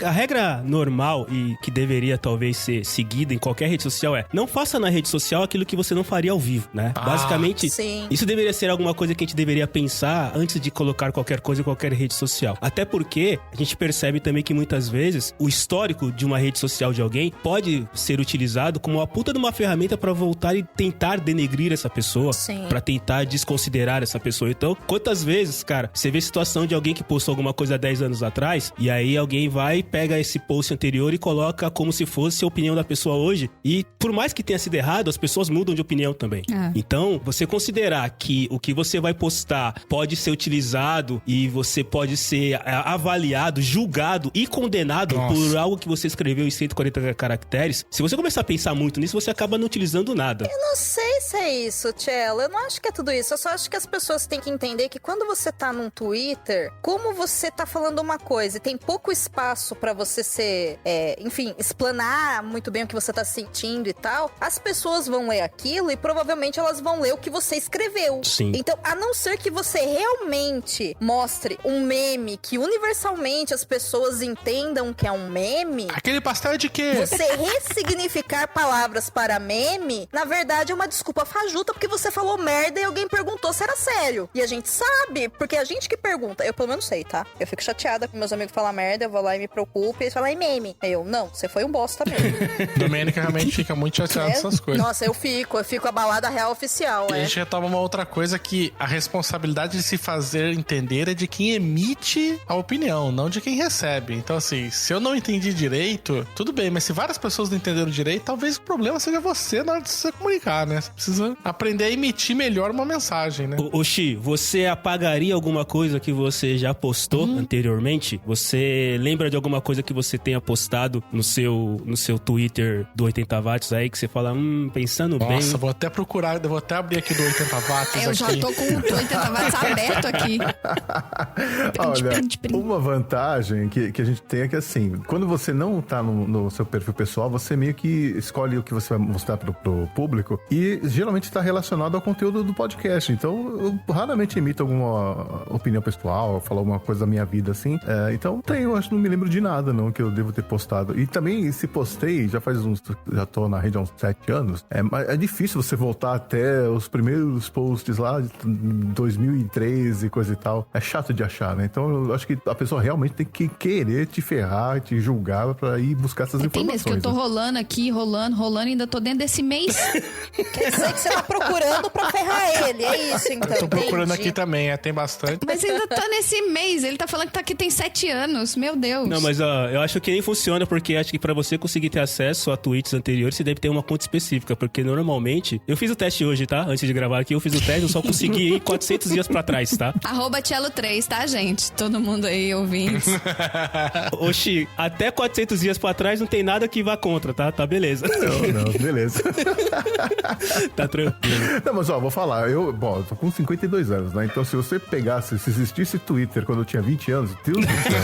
A regra normal e que deveria talvez ser seguida em qualquer rede social não faça na rede social aquilo que você não faria ao vivo, né? Basicamente, sim. Isso deveria ser alguma coisa que a gente deveria pensar antes de colocar qualquer coisa em qualquer rede social. Até porque a gente percebe também que muitas vezes o histórico de uma rede social de alguém pode ser utilizado como uma puta de uma ferramenta pra voltar e tentar denegrir essa pessoa, pra tentar desconsiderar essa pessoa. Então, quantas vezes, cara, você vê a situação de alguém que postou alguma coisa há 10 anos atrás e aí alguém vai, pega esse post anterior e coloca como se fosse a opinião da pessoa hoje. E por mais que tenha sido errado, as pessoas mudam de opinião também. Então, você considerar que o que você vai postar pode ser utilizado e você pode ser avaliado, julgado e condenado por algo que você escreveu em 140 caracteres, se você começar a pensar muito nisso, você acaba não utilizando nada. Eu não sei se é isso, Tchela. Eu não acho que é tudo isso. Eu só acho que as pessoas têm que entender que quando você tá num Twitter, como você tá falando uma coisa e tem pouco espaço pra você ser, enfim, explanar muito bem o que você tá sentindo e tal, as pessoas vão ler aquilo e provavelmente elas vão ler o que você escreveu. Sim. Então, a não ser que você realmente mostre um meme que universalmente as pessoas entendam que é um meme... Aquele pastel é de quê? Você ressignificar palavras para meme, na verdade é uma desculpa fajuta porque você falou merda e alguém perguntou se era sério. E a gente sabe, porque a gente que pergunta. Eu pelo menos sei, tá? Eu fico chateada com meus amigos falam merda, eu vou lá e me preocupo e eles falam, meme. Eu, não, você foi um bosta mesmo. Domênica realmente fica muito chateado com essas coisas. Nossa, eu fico abalada real oficial, E a gente retoma uma outra coisa, que a responsabilidade de se fazer entender é de quem emite a opinião, não de quem recebe. Então, assim, se eu não entendi direito, tudo bem, mas se várias pessoas não entenderam direito, talvez o problema seja você na hora de se comunicar, né? Você precisa aprender a emitir melhor uma mensagem, né? Xi, você apagaria alguma coisa que você já postou anteriormente? Você lembra de alguma coisa que você tenha postado no seu Twitter do 80 watts aí, que você fala, pensando bem... Nossa, vou até procurar, vou até abrir aqui do 80 watts Eu já tô com o 80 watts aberto aqui. Olha, uma vantagem que a gente tem é que, assim, quando você não tá no seu perfil pessoal, você meio que escolhe o que você vai mostrar pro público e geralmente tá relacionado ao conteúdo do podcast. Então, eu raramente imito alguma opinião pessoal, falo alguma coisa da minha vida, assim. Então, eu acho que não me lembro de nada, não, que eu devo ter postado. E também, se postei, já tô na rede há uns 7 anos, é difícil você voltar até os primeiros posts lá de 2013, coisa e tal. É chato de achar, né? Então, eu acho que a pessoa realmente tem que querer te ferrar, te julgar pra ir buscar essas informações. Tem mesmo que eu tô né? rolando aqui, rolando, ainda tô dentro desse mês. Quer dizer que você tá procurando pra ferrar ele, é isso, então. Eu tô procurando entendi. aqui também, tem bastante. Mas ainda tá nesse mês. Ele tá falando que tá aqui tem 7 anos. Meu Deus. Não, mas eu acho que nem funciona, porque acho que pra você conseguir ter acesso a tweets anteriores, você deve ter uma conta específica, porque normalmente... Eu fiz o teste hoje, tá? Antes de gravar aqui, eu fiz o teste, eu só consegui ir 400 dias pra trás, tá? @Cello3, tá, gente? Todo mundo aí ouvindo. Oxi, até 400 dias pra trás não tem nada que vá contra, tá? Tá beleza. Não, beleza. Tá tranquilo. Não, mas ó, vou falar, eu tô com 52 anos, né? Então se você pegasse, se existisse Twitter quando eu tinha 20 anos, Deus do céu.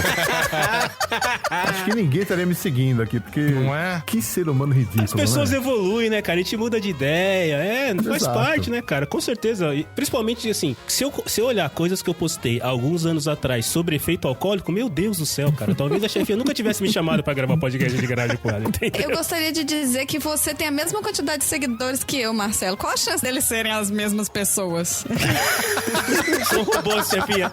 Acho que ninguém estaria me seguindo aqui, porque Não é? que ser humano ridículo, As pessoas né? evoluem, né, cara? A gente muda de ideia, faz Exato. parte, né, cara? Com certeza. E principalmente, assim, se eu olhar coisas que eu postei alguns anos atrás sobre efeito alcoólico, meu Deus do céu, cara. Talvez a chefinha nunca tivesse me chamado pra gravar podcast de garagem com ela, entendeu? Eu gostaria de dizer que você tem a mesma quantidade de seguidores que eu, Marcelo. Qual a chance deles serem as mesmas pessoas? Sou robô, chefinha.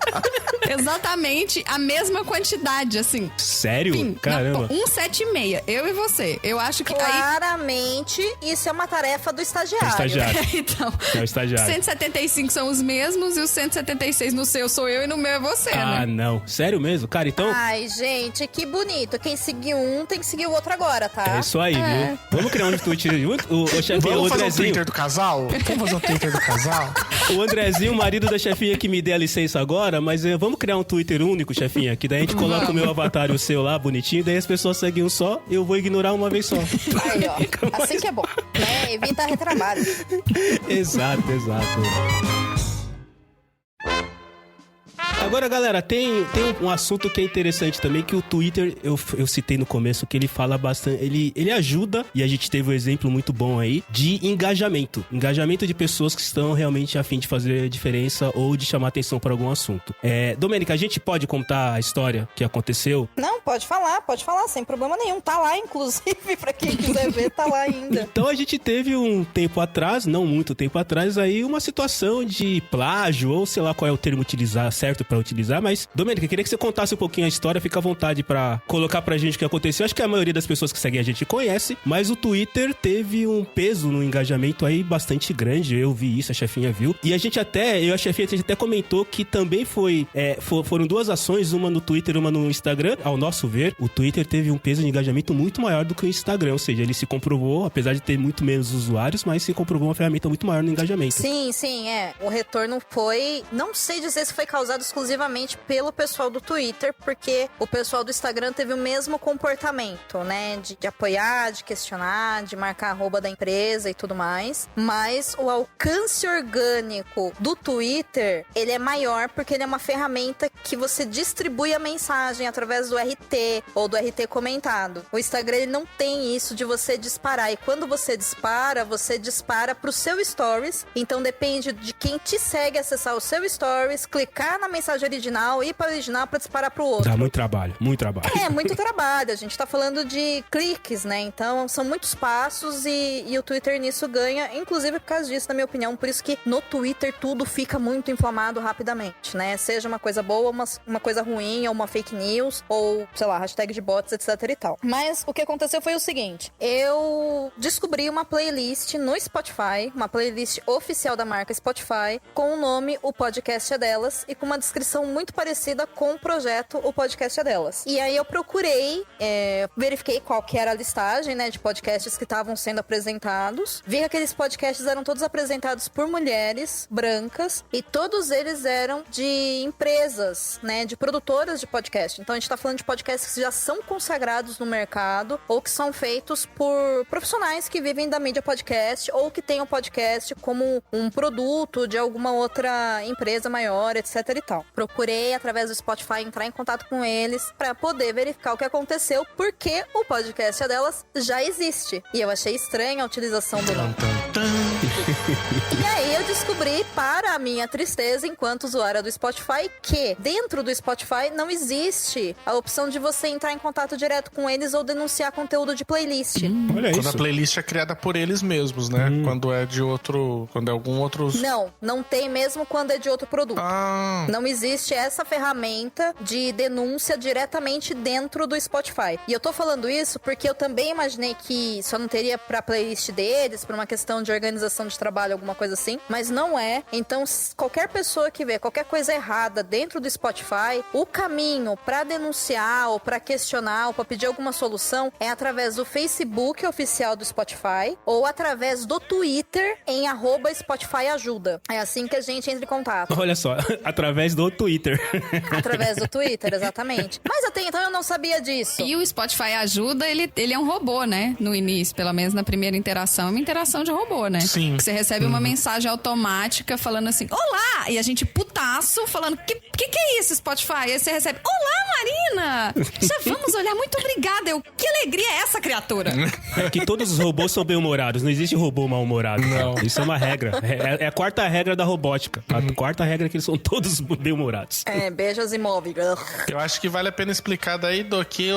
Exatamente a mesma quantidade, assim. Sério? Pim, Caramba. 176, eu e você. Eu acho que aí... Claramente, isso é uma tarefa do estagiário. É estagiário. Então, É o estagiário. 175 são os mesmos e os 176 no seu sou eu e no meu é você, Ah, né? não. Sério mesmo? Cara, então... Ai, gente, que bonito. Quem seguiu um tem que seguir o outro agora, tá? É isso aí, viu? Vamos criar um tweet junto? O chefinha, o Vamos fazer um Andrezinho. Twitter do casal? Vamos fazer um Twitter do casal? O Andrezinho, o marido da chefinha, que me dê a licença agora, mas vamos criar um Twitter único, chefinha, que daí a gente coloca o meu avatar e o seu lá, bonitinho, daí as pessoas seguem um só, eu vou ignorar uma vez só. Aí, ó. Assim que é bom. Né? Evita retrabalho. Exato. Agora, galera, tem um assunto que é interessante também, que o Twitter, eu citei no começo, que ele fala bastante, ele ajuda, e a gente teve um exemplo muito bom aí, de engajamento de pessoas que estão realmente a fim de fazer diferença ou de chamar atenção para algum assunto. Domênica, a gente pode contar a história que aconteceu? Não, pode falar, sem problema nenhum. Tá lá, inclusive, pra quem quiser ver, tá lá ainda. Então a gente teve um tempo atrás, não muito tempo atrás, aí uma situação de plágio, ou sei lá qual é o termo certo pra utilizar, mas, Domênica, queria que você contasse um pouquinho a história, fica à vontade pra colocar pra gente o que aconteceu. Acho que a maioria das pessoas que seguem a gente conhece, mas o Twitter teve um peso no engajamento aí bastante grande, eu vi isso, a chefinha viu, e a gente a chefinha até comentou que também foram duas ações, uma no Twitter, uma no Instagram. Ao nosso ver, o Twitter teve um peso de engajamento muito maior do que o Instagram, ou seja, ele se comprovou, apesar de ter muito menos usuários, mas se comprovou uma ferramenta muito maior no engajamento. Sim, o retorno foi, não sei dizer se foi causado exclusivamente pelo pessoal do Twitter, porque o pessoal do Instagram teve o mesmo comportamento, né, de apoiar, de questionar, de marcar a arroba da empresa e tudo mais, mas o alcance orgânico do Twitter, ele é maior porque ele é uma ferramenta que você distribui a mensagem através do RT ou do RT comentado. O Instagram, ele não tem isso de você disparar, e quando você dispara pro seu Stories, então depende de quem te segue acessar o seu Stories, clicar na mensagem episódio original, ir para o original para disparar pro outro. Dá muito trabalho, muito trabalho. É, muito trabalho. A gente tá falando de cliques, né? Então, são muitos passos e o Twitter nisso ganha, inclusive por causa disso, na minha opinião. Por isso que no Twitter tudo fica muito inflamado rapidamente, né? Seja uma coisa boa, uma coisa ruim, ou uma fake news, ou, sei lá, hashtag de bots, etc e tal. Mas o que aconteceu foi o seguinte. Eu descobri uma playlist no Spotify, uma playlist oficial da marca Spotify, com o nome O Podcast é Delas e com uma descrição muito parecida com o projeto O Podcast é Delas. E aí eu procurei, verifiquei qual que era a listagem, né, de podcasts que estavam sendo apresentados. Vi que aqueles podcasts eram todos apresentados por mulheres brancas e todos eles eram de empresas, né, de produtoras de podcast. Então a gente tá falando de podcasts que já são consagrados no mercado ou que são feitos por profissionais que vivem da mídia podcast ou que têm o podcast como um produto de alguma outra empresa maior, etc e tal. Procurei através do Spotify entrar em contato com eles para poder verificar o que aconteceu, porque o podcast delas já existe. E eu achei estranha a utilização do nome. E aí eu descobri, para a minha tristeza, enquanto usuária do Spotify, que dentro do Spotify não existe a opção de você entrar em contato direto com eles ou denunciar conteúdo de playlist. Olha Quando isso. a playlist é criada por eles mesmos, né? Quando é de outro... Quando é algum outro... Não tem mesmo quando é de outro produto. Ah, Não existe essa ferramenta de denúncia diretamente dentro do Spotify. E eu tô falando isso porque eu também imaginei que só não teria pra playlist deles, por uma questão de organização de trabalho, alguma coisa assim. Mas não é. Então, qualquer pessoa que vê qualquer coisa errada dentro do Spotify, o caminho pra denunciar ou pra questionar ou pra pedir alguma solução é através do Facebook oficial do Spotify ou através do Twitter em @SpotifyAjuda. É assim que a gente entra em contato. Olha só, através do Twitter. Através do Twitter, exatamente. Mas até então eu não sabia disso. E o Spotify ajuda, ele é um robô, né? No início, pelo menos na primeira interação, é uma interação de robô, né? Sim. Que você recebe uma mensagem automática falando assim, olá! E a gente putaço falando, que é isso, Spotify? Aí você recebe, olá, Marina! Já vamos olhar, muito obrigada. Que alegria é essa, criatura? É que todos os robôs são bem-humorados. Não existe robô mal-humorado. Não. Isso é uma regra. É a quarta regra da robótica. A quarta regra é que eles são todos bem-humorados. Beijos e móveis. eu acho que vale a pena explicar daí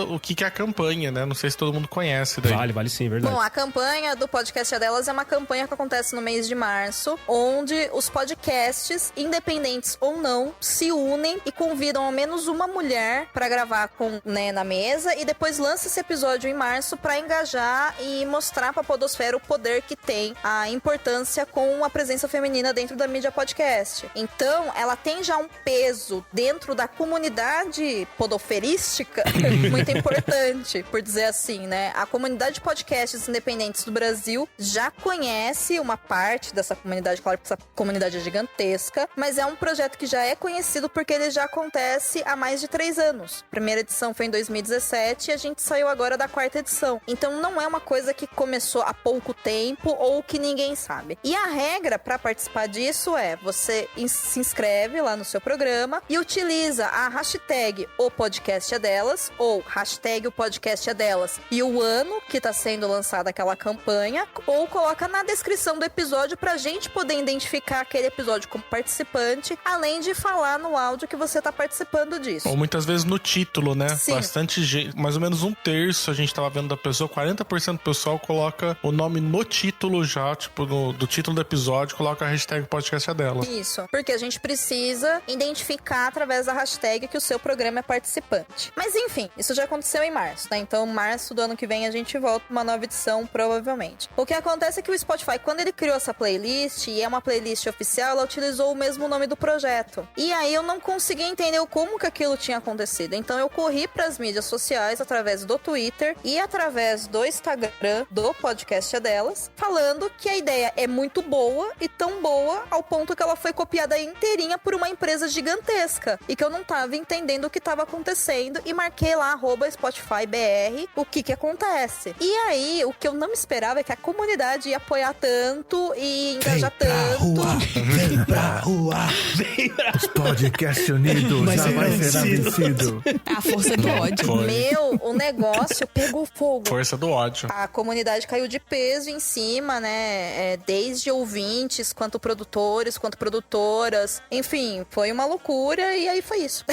o que é a campanha, né? Não sei se todo mundo conhece daí. Vale sim, verdade. Bom, a campanha do Podcast é Delas é uma campanha que acontece no mês de março, onde os podcasts, independentes ou não, se unem e convidam ao menos uma mulher pra gravar na mesa e depois lança esse episódio em março pra engajar e mostrar pra podosfera o poder que tem, a importância com a presença feminina dentro da mídia podcast. Então, ela tem já um peso dentro da comunidade podoferística muito importante, por dizer assim, né? A comunidade de podcasts independentes do Brasil já conhece uma parte dessa comunidade, claro que essa comunidade é gigantesca, mas é um projeto que já é conhecido porque ele já acontece há mais de 3 anos. A primeira edição foi em 2017 e a gente saiu agora da 4ª edição. Então não é uma coisa que começou há pouco tempo ou que ninguém sabe. E a regra para participar disso é, você se inscreve lá no seu programa e utiliza a hashtag O Podcast é Delas ou hashtag O Podcast é Delas e o ano que tá sendo lançada aquela campanha, ou coloca na descrição do episódio pra gente poder identificar aquele episódio como participante, além de falar no áudio que você tá participando disso. Ou muitas vezes no título, né? Sim. Bastante gente, mais ou menos 1/3 a gente tava vendo da pessoa, 40% do pessoal coloca o nome no título já, tipo, do título do episódio, coloca a hashtag podcast é dela. Isso, porque a gente precisa identificar através da hashtag que o seu programa é participante. Mas enfim, isso já aconteceu em março, tá? Então, março do ano que vem a gente volta com uma nova edição, provavelmente. O que acontece é que o Spotify, quando ele criou essa playlist, e é uma playlist oficial, ela utilizou o mesmo nome do projeto. E aí eu não consegui entender como que aquilo tinha acontecido. Então eu corri pras mídias sociais, através do Twitter e através do Instagram do Podcast é Delas, falando que a ideia é muito boa e tão boa ao ponto que ela foi copiada inteirinha por uma empresa gigantesca e que eu não tava entendendo o que tava acontecendo e marquei lá @SpotifyBR o que acontece. E aí, o que eu não esperava é que a comunidade ia apoiar tanto e engajar tanto. Vem pra rua, vem pra Os podcasts unidos Mas jamais é será vencido. A força do ódio. Foi. Meu, o negócio pegou fogo. Força do ódio. A comunidade caiu de peso em cima, né? Desde ouvintes, quanto produtores, quanto produtoras. Enfim, foi uma uma loucura, e aí foi isso.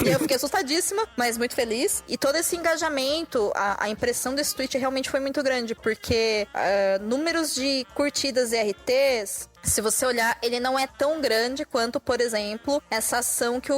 E eu fiquei assustadíssima, mas muito feliz. E todo esse engajamento, a impressão desse tweet realmente foi muito grande, porque números de curtidas e RTs, se você olhar, ele não é tão grande quanto, por exemplo, essa ação que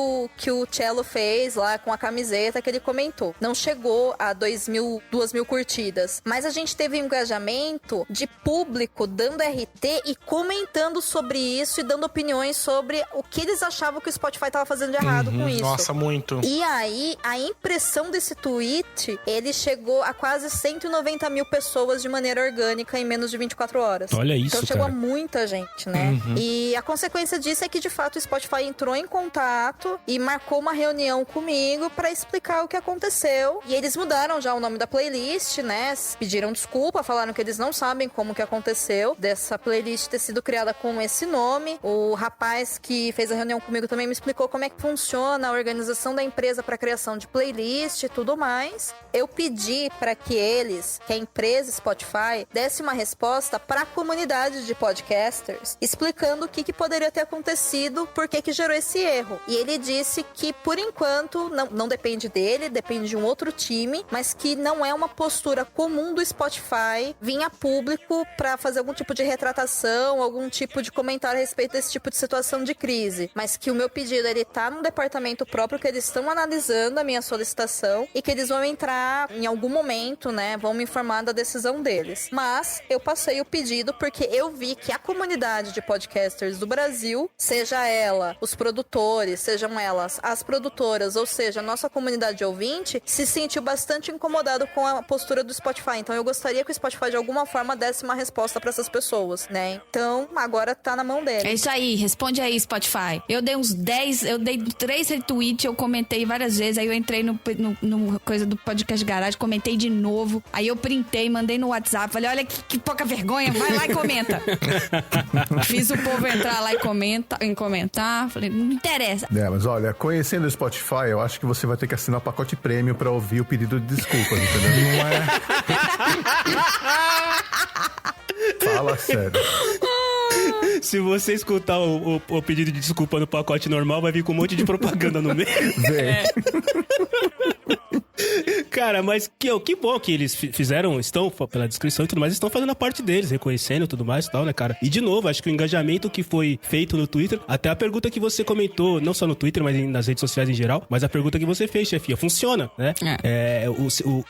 o Cello fez lá com a camiseta que ele comentou. Não chegou a 2.000 curtidas, mas a gente teve um engajamento de público dando RT e comentando sobre isso e dando opiniões sobre o que eles achavam que o Spotify estava fazendo de errado com isso. Nossa, muito. E aí, a impressão desse tweet, ele chegou a quase 190 mil pessoas de maneira orgânica em menos de 24 horas. Olha isso, então chegou cara. a muita gente, né? E a consequência disso é que, de fato, o Spotify entrou em contato e marcou uma reunião comigo pra explicar o que aconteceu. E eles mudaram já o nome da playlist, né? Pediram desculpa, falaram que eles não sabem como que aconteceu dessa playlist ter sido criada com esse nome. O rapaz que fez a reunião comigo também me explicou como é que funciona a organização da empresa para criação de playlist e tudo mais. Eu pedi para que eles, que a empresa Spotify, desse uma resposta para a comunidade de podcasters, explicando o que poderia ter acontecido, por que gerou esse erro. E ele disse que, por enquanto, não depende dele, depende de um outro time, mas que não é uma postura comum do Spotify vir a público para fazer algum tipo de retratação, algum tipo de comentário a respeito desse tipo de situação de crise. Mas que o meu pedido, ele tá num departamento próprio, que eles estão analisando a minha solicitação e que eles vão entrar em algum momento, né, vão me informar da decisão deles. Mas eu passei o pedido porque eu vi que a comunidade de podcasters do Brasil, seja ela os produtores, sejam elas as produtoras, ou seja, a nossa comunidade ouvinte, se sentiu bastante incomodado com a postura do Spotify. Então eu gostaria que o Spotify de alguma forma desse uma resposta pra essas pessoas, né? Então agora tá na mão deles. É isso aí, responde aí, Spotify. Eu dei uns 10, eu dei 3 retweets, eu comentei várias vezes, aí eu entrei no coisa do podcast Garagem, comentei de novo, aí eu printei, mandei no WhatsApp, falei, olha que pouca vergonha, vai lá e comenta. Fiz o povo entrar lá e comentar, falei, não me interessa. Mas olha, conhecendo o Spotify, eu acho que você vai ter que assinar o pacote prêmio pra ouvir o pedido de desculpas, entendeu? Não é... Fala sério. Se você escutar o pedido de desculpa no pacote normal, vai vir com um monte de propaganda no meio. Vem. Cara, mas que bom que eles estão, pela descrição e tudo mais, estão fazendo a parte deles, reconhecendo e tudo mais e tal, né, cara? E de novo, acho que o engajamento que foi feito no Twitter, até a pergunta que você comentou, não só no Twitter, mas nas redes sociais em geral, mas a pergunta que você fez, chefia, funciona, né?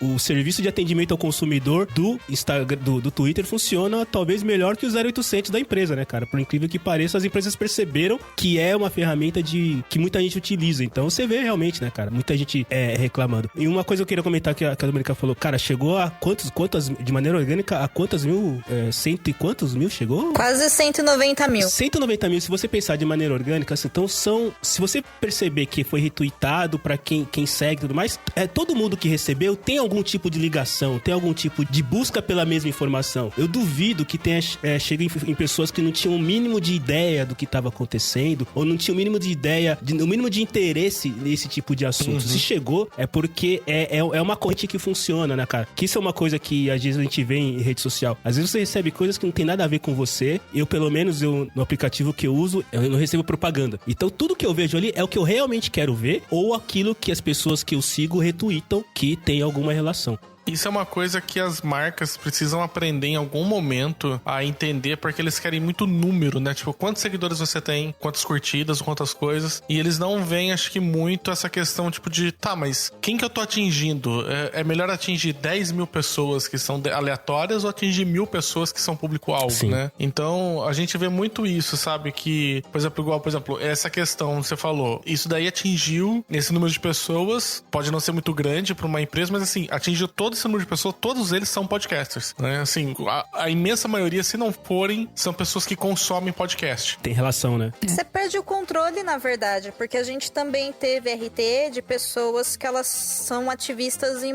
O serviço de atendimento ao consumidor do Instagram, do Twitter funciona talvez melhor que o 0800 da empresa, né, cara? Por incrível que pareça, as empresas perceberam que é uma ferramenta que muita gente utiliza. Então você vê realmente, né, cara? Muita gente reclamando. E uma coisa que eu queria comentar que a Dominica falou, cara, chegou a quantas, de maneira orgânica, a quantas mil, cento e quantos mil chegou? Quase 190 mil. 190 mil, se você pensar de maneira orgânica, assim, então se você perceber que foi retweetado pra quem segue e tudo mais, todo mundo que recebeu tem algum tipo de ligação, tem algum tipo de busca pela mesma informação. Eu duvido que tenha chegado em pessoas que não tinham o mínimo de ideia do que estava acontecendo, ou não tinham o mínimo de ideia, o mínimo de interesse nesse tipo de assunto. Se chegou, é porque é uma corrente que funciona, né, cara? Que isso é uma coisa que às vezes a gente vê em rede social. Às vezes você recebe coisas que não tem nada a ver com você. Pelo menos, no aplicativo que eu uso, eu não recebo propaganda. Então, tudo que eu vejo ali é o que eu realmente quero ver, ou aquilo que as pessoas que eu sigo retweetam que tem alguma relação. Isso é uma coisa que as marcas precisam aprender em algum momento a entender, porque eles querem muito número, né? Tipo, quantos seguidores você tem, quantas curtidas, quantas coisas. E eles não veem, acho que, muito essa questão, tipo, de... Tá, mas quem que eu tô atingindo? É melhor atingir 10 mil pessoas que são aleatórias ou atingir 1.000 pessoas que são público-alvo, né? Então, a gente vê muito isso, sabe? Que, por exemplo, essa questão, você falou, isso daí atingiu esse número de pessoas, pode não ser muito grande pra uma empresa, mas, assim, atingiu todo esse número de pessoas, todos eles são podcasters, né? Assim, a imensa maioria, se não forem, são pessoas que consomem podcast. Tem relação, né? Você perde o controle, na verdade, porque a gente também teve RT de pessoas que elas são ativistas em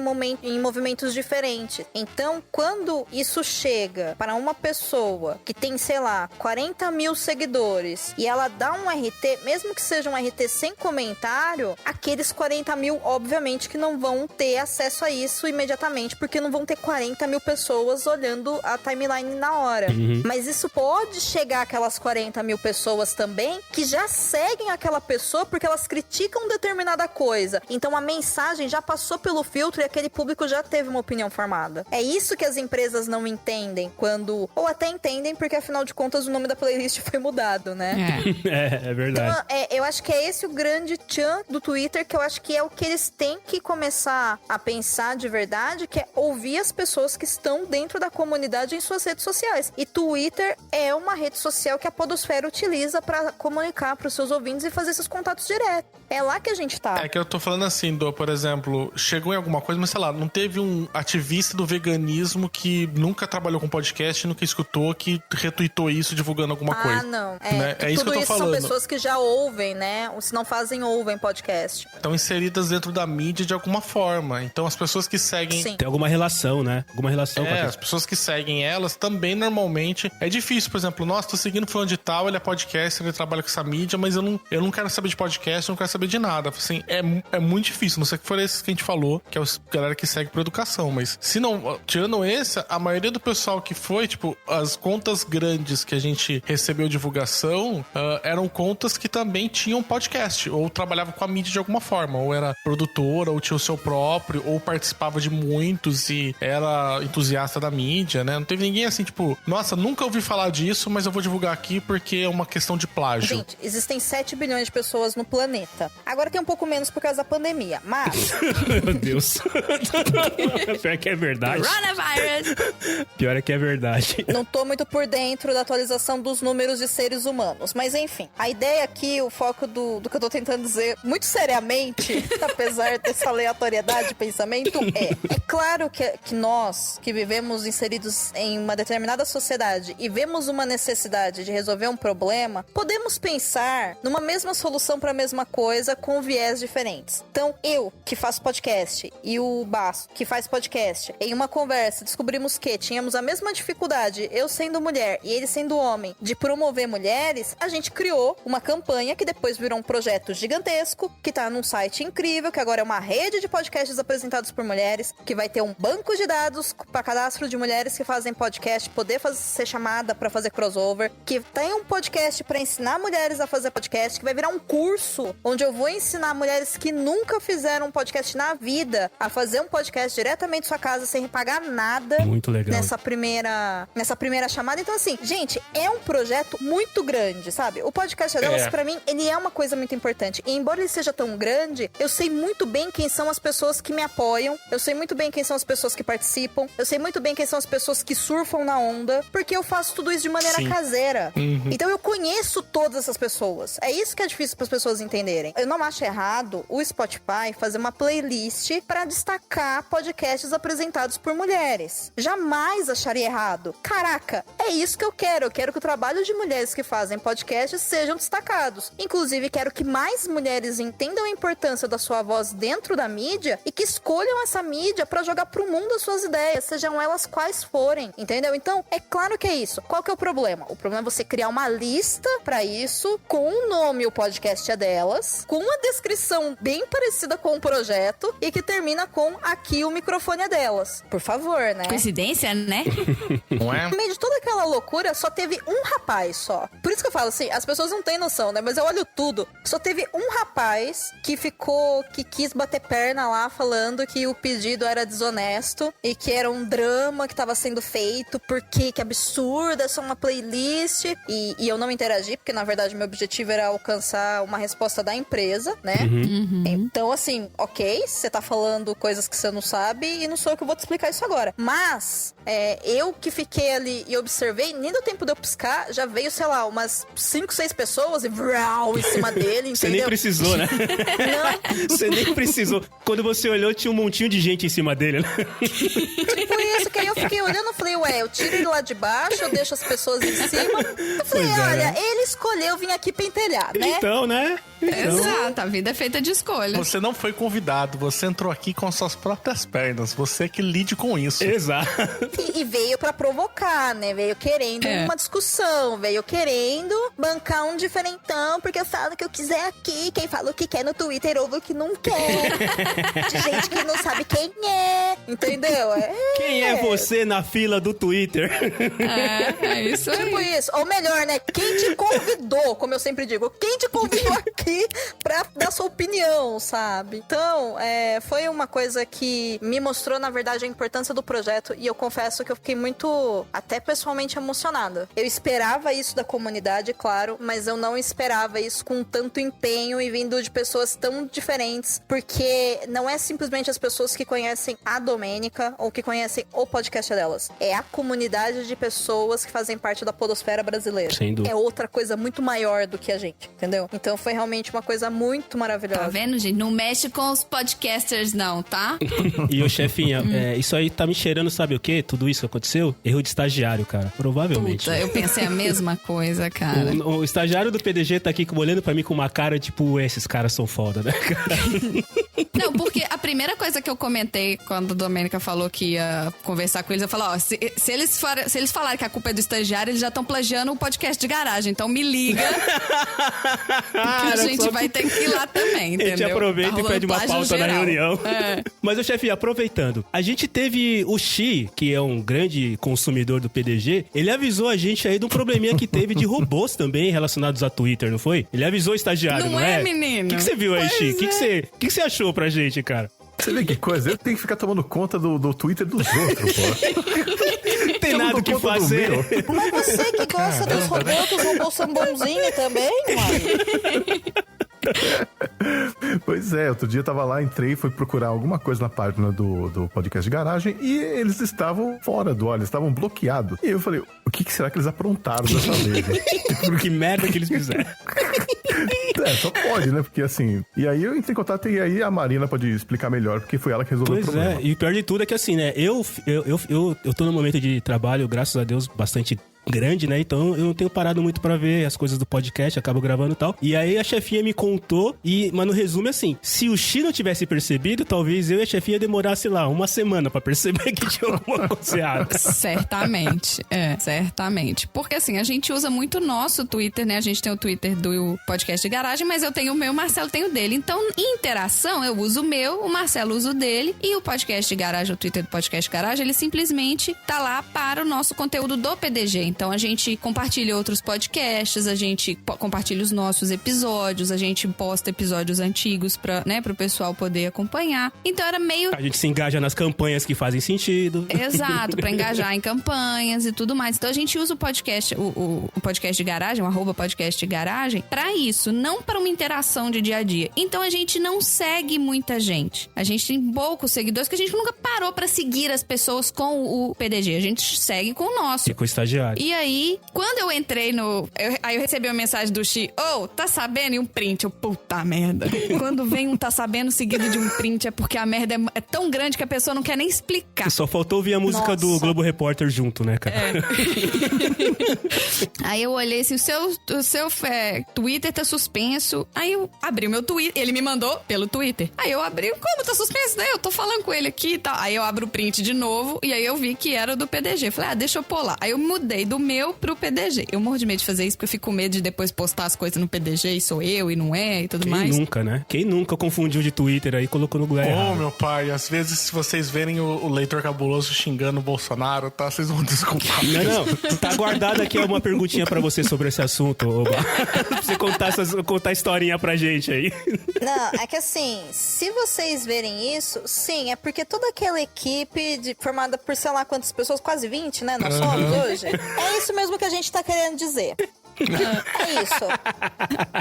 movimentos diferentes. Então, quando isso chega para uma pessoa que tem, sei lá, 40 mil seguidores e ela dá um RT, mesmo que seja um RT sem comentário, aqueles 40 mil, obviamente, que não vão ter acesso a isso imediatamente. justamente porque não vão ter 40 mil pessoas olhando a timeline na hora. Mas isso pode chegar àquelas 40 mil pessoas também que já seguem aquela pessoa porque elas criticam determinada coisa. Então a mensagem já passou pelo filtro e aquele público já teve uma opinião formada. É isso que as empresas não entendem quando... Ou até entendem porque, afinal de contas, o nome da playlist foi mudado, né? É verdade. Então, eu acho que é esse o grande tchan do Twitter, que eu acho que é o que eles têm que começar a pensar de verdade, que é ouvir as pessoas que estão dentro da comunidade em suas redes sociais. E Twitter é uma rede social que a podosfera utiliza pra comunicar pros seus ouvintes e fazer esses contatos diretos. É lá que a gente tá. É que eu tô falando assim, por exemplo, chegou em alguma coisa, mas sei lá, não teve um ativista do veganismo que nunca trabalhou com podcast, nunca escutou, que retweetou isso divulgando alguma coisa. Ah, não. Né? É isso que eu tô falando. São pessoas que já ouvem, né? Ou se não fazem, ouvem podcast. Estão inseridas dentro da mídia de alguma forma. Então as pessoas que seguem... Sim. Tem alguma relação, né? Alguma relação com a as pessoas que seguem elas também normalmente... É difícil, por exemplo, nossa, tô seguindo fulano de tal, ele é podcaster, ele trabalha com essa mídia, mas eu não quero saber de podcast, eu não quero saber de nada. Assim, é muito difícil. Não sei que for esses que a gente falou, que é a galera que segue por educação, mas se não... Tirando esse, a maioria do pessoal que foi, tipo, as contas grandes que a gente recebeu divulgação eram contas que também tinham podcast, ou trabalhavam com a mídia de alguma forma, ou era produtora, ou tinha o seu próprio, ou participava de muitos e era entusiasta da mídia, né? Não teve ninguém assim, tipo, nossa, nunca ouvi falar disso, mas eu vou divulgar aqui porque é uma questão de plágio. Gente, existem 7 bilhões de pessoas no planeta. Agora tem um pouco menos por causa da pandemia, mas... Meu Deus. Pior que é verdade. Coronavirus! Pior é que é verdade. Não tô muito por dentro da atualização dos números de seres humanos, mas enfim. A ideia aqui, o foco do que eu tô tentando dizer, muito seriamente, apesar dessa aleatoriedade de pensamento, é claro que nós, que vivemos inseridos em uma determinada sociedade e vemos uma necessidade de resolver um problema, podemos pensar numa mesma solução para a mesma coisa com viés diferentes. Então, eu, que faço podcast, e o Basso, que faz podcast, em uma conversa descobrimos que tínhamos a mesma dificuldade, eu sendo mulher e ele sendo homem, de promover mulheres, a gente criou uma campanha que depois virou um projeto gigantesco, que tá num site incrível, que agora é uma rede de podcasts apresentados por mulheres, que vai ter um banco de dados para cadastro de mulheres que fazem podcast, poder ser chamada para fazer crossover, que tem um podcast para ensinar mulheres a fazer podcast, que vai virar um curso onde eu vou ensinar mulheres que nunca fizeram um podcast na vida a fazer um podcast diretamente de sua casa sem pagar nada. Muito legal. Nessa primeira chamada. Então, assim, gente, é um projeto muito grande, sabe? O podcast delas, pra mim, ele é uma coisa muito importante. E embora ele seja tão grande, eu sei muito bem quem são as pessoas que me apoiam, eu sei muito bem quem são as pessoas que participam, eu sei muito bem quem são as pessoas que surfam na onda, porque eu faço tudo isso de maneira caseira. Então eu conheço todas essas pessoas. É isso que é difícil para as pessoas entenderem. Eu não acho errado o Spotify fazer uma playlist para destacar podcasts apresentados por mulheres. Jamais acharia errado. Caraca, é isso que eu quero. Eu quero que o trabalho de mulheres que fazem podcasts sejam destacados. Inclusive, quero que mais mulheres entendam a importância da sua voz dentro da mídia e que escolham essa mídia para jogar pro mundo as suas ideias, sejam elas quais forem, entendeu? Então, é claro que é isso. Qual que é o problema? O problema é você criar uma lista para isso, com o nome, o podcast é delas, com uma descrição bem parecida com o projeto e que termina com aqui o microfone é delas. Por favor, né? Coincidência, né? Não é? No meio de toda aquela loucura, só teve um rapaz só. Por isso que eu falo assim, as pessoas não têm noção, né? Mas eu olho tudo. Só teve um rapaz que quis bater perna lá, falando que o pedido era desonesto e que era um drama que tava sendo feito, porque que absurdo, é só uma playlist. E eu não interagi, porque na verdade meu objetivo era alcançar uma resposta da empresa, né? Então, assim, ok, você tá falando coisas que você não sabe e não sou eu que vou te explicar isso agora. Mas, eu que fiquei ali e observei, nem deu tempo de eu piscar, já veio, sei lá, umas 5, 6 pessoas e vrau, em cima dele, entendeu? Você nem precisou, né? Não. Você nem precisou. Quando você olhou, tinha um montinho de gente em cima dele, né? Tipo isso, que aí eu fiquei olhando e falei, ué, eu tiro ele lá de baixo, eu deixo as pessoas em cima. Eu falei, olha, ele escolheu vir aqui pentelhar, né? Então, né? Exato, a vida é feita de escolhas. Você não foi convidado, você entrou aqui com suas próprias pernas. Você que lide com isso. Exato. E veio pra provocar, né? Veio querendo uma discussão, veio querendo bancar um diferentão, porque eu falo o que eu quiser aqui. Quem fala o que quer no Twitter ouve o que não quer. De gente que não sabe quem é, entendeu? Quem é você na fila do Twitter? É isso aí. Tipo isso. Ou melhor, né? Quem te convidou, como eu sempre digo, quem te convidou aqui pra dar sua opinião, sabe? Então, foi uma coisa que me mostrou, na verdade, a importância do projeto, e eu confesso que eu fiquei muito, até pessoalmente, emocionada. Eu esperava isso da comunidade, claro, mas eu não esperava isso com tanto empenho e vindo de pessoas tão diferentes, porque não é simplesmente as pessoas que conhecem a Domênica ou que conhecem o podcast delas. É a comunidade de pessoas que fazem parte da podosfera brasileira. Sem dúvida. É outra coisa muito maior do que a gente, entendeu? Então foi realmente uma coisa muito maravilhosa. Tá vendo, gente? Não mexe com os podcasters, não, tá? E o chefinha, isso aí tá me cheirando, sabe o quê? Tudo isso que aconteceu? Erro de estagiário, cara. Provavelmente. Puta, eu pensei a mesma coisa, cara. O estagiário do PDG tá aqui olhando pra mim com uma cara tipo, esses caras são foda, né, cara? Não, porque a primeira coisa que eu comentei quando a Domênica falou que ia conversar com eles, eu falei, ó, se eles falarem que a culpa é do estagiário, eles já estão plagiando o podcast de garagem, então me liga que a gente vai ter que ir lá também, entendeu? A gente aproveita e pede uma pauta na reunião. Mas, ô chefe, aproveitando, a gente teve o Xi, que é um grande consumidor do PDG, ele avisou a gente aí de um probleminha que teve de robôs também relacionados a Twitter, não foi? Ele avisou o estagiário, não é? Menino? O que você viu aí, Xi? O que você achou pra gente, cara? Você vê que coisa? Eu tenho que ficar tomando conta do Twitter dos outros, pô. Não tem nada o que fazer. Mas você que gosta dos robôs, os robôs são bonzinhos também, mano. Pois é, outro dia eu tava lá, entrei, fui procurar alguma coisa na página do podcast de garagem e eles estavam fora do ar, eles estavam bloqueados. E eu falei, o que será que eles aprontaram dessa vez? Que merda que eles fizeram. Só pode, né? Porque assim... E aí eu entrei em contato e aí a Marina pode explicar melhor, porque foi ela que resolveu o problema. E o pior de tudo é que assim, né? Eu tô num momento de trabalho, graças a Deus, bastante grande, né? Então eu não tenho parado muito pra ver as coisas do podcast, acabo gravando e tal. E aí a chefinha me contou, mas no resumo assim, se o Xi não tivesse percebido, talvez eu e a chefinha demorasse lá uma semana pra perceber que tinha alguma coisa errada. Certamente, certamente. Porque assim, a gente usa muito o nosso Twitter, né? A gente tem o Twitter do podcast de garagem, mas eu tenho o meu, o Marcelo tem o dele. Então, em interação, eu uso o meu, o Marcelo usa o dele, e o podcast de garagem, o Twitter do podcast de garagem, ele simplesmente tá lá para o nosso conteúdo do PDG. Então a gente compartilha outros podcasts, a gente compartilha os nossos episódios, a gente posta episódios antigos pro pessoal poder acompanhar. Então era meio... A gente se engaja nas campanhas que fazem sentido. Exato, pra engajar em campanhas e tudo mais. Então a gente usa o podcast, o podcast de garagem, o @podcast de garagem, pra isso, não para uma interação de dia a dia. Então a gente não segue muita gente. A gente tem poucos seguidores, que a gente nunca parou pra seguir as pessoas com o PDG. A gente segue com o nosso. E com o estagiário. E aí, quando eu entrei aí eu recebi uma mensagem do Xi, tá sabendo? E um print, puta merda. Quando vem um tá sabendo seguido de um print, é porque a merda é tão grande que a pessoa não quer nem explicar. Só faltou ouvir a música do Globo Repórter junto, né, cara? Aí eu olhei assim, o seu Twitter tá suspenso. Aí eu abri o meu Twitter, ele me mandou pelo Twitter. Aí eu abri, como tá suspenso? Daí eu tô falando com ele aqui e tal. Aí eu abro o print de novo, e aí eu vi que era do PDG. Falei, deixa eu pôr lá. Aí eu mudei do meu pro PDG. Eu morro de medo de fazer isso, porque eu fico com medo de depois postar as coisas no PDG e sou eu e não é e tudo mais. Quem nunca, né? Quem nunca confundiu de Twitter aí e colocou no lugar errado? Meu pai, às vezes se vocês verem o leitor cabuloso xingando o Bolsonaro, tá? Vocês vão desculpar. Não. Tá guardada aqui uma perguntinha pra você sobre esse assunto, Oba. Pra você contar a historinha pra gente aí. Não, é que assim, se vocês verem isso, sim, é porque toda aquela equipe formada por sei lá quantas pessoas, quase 20, né? Nós somos hoje. É isso mesmo que a gente tá querendo dizer. É isso,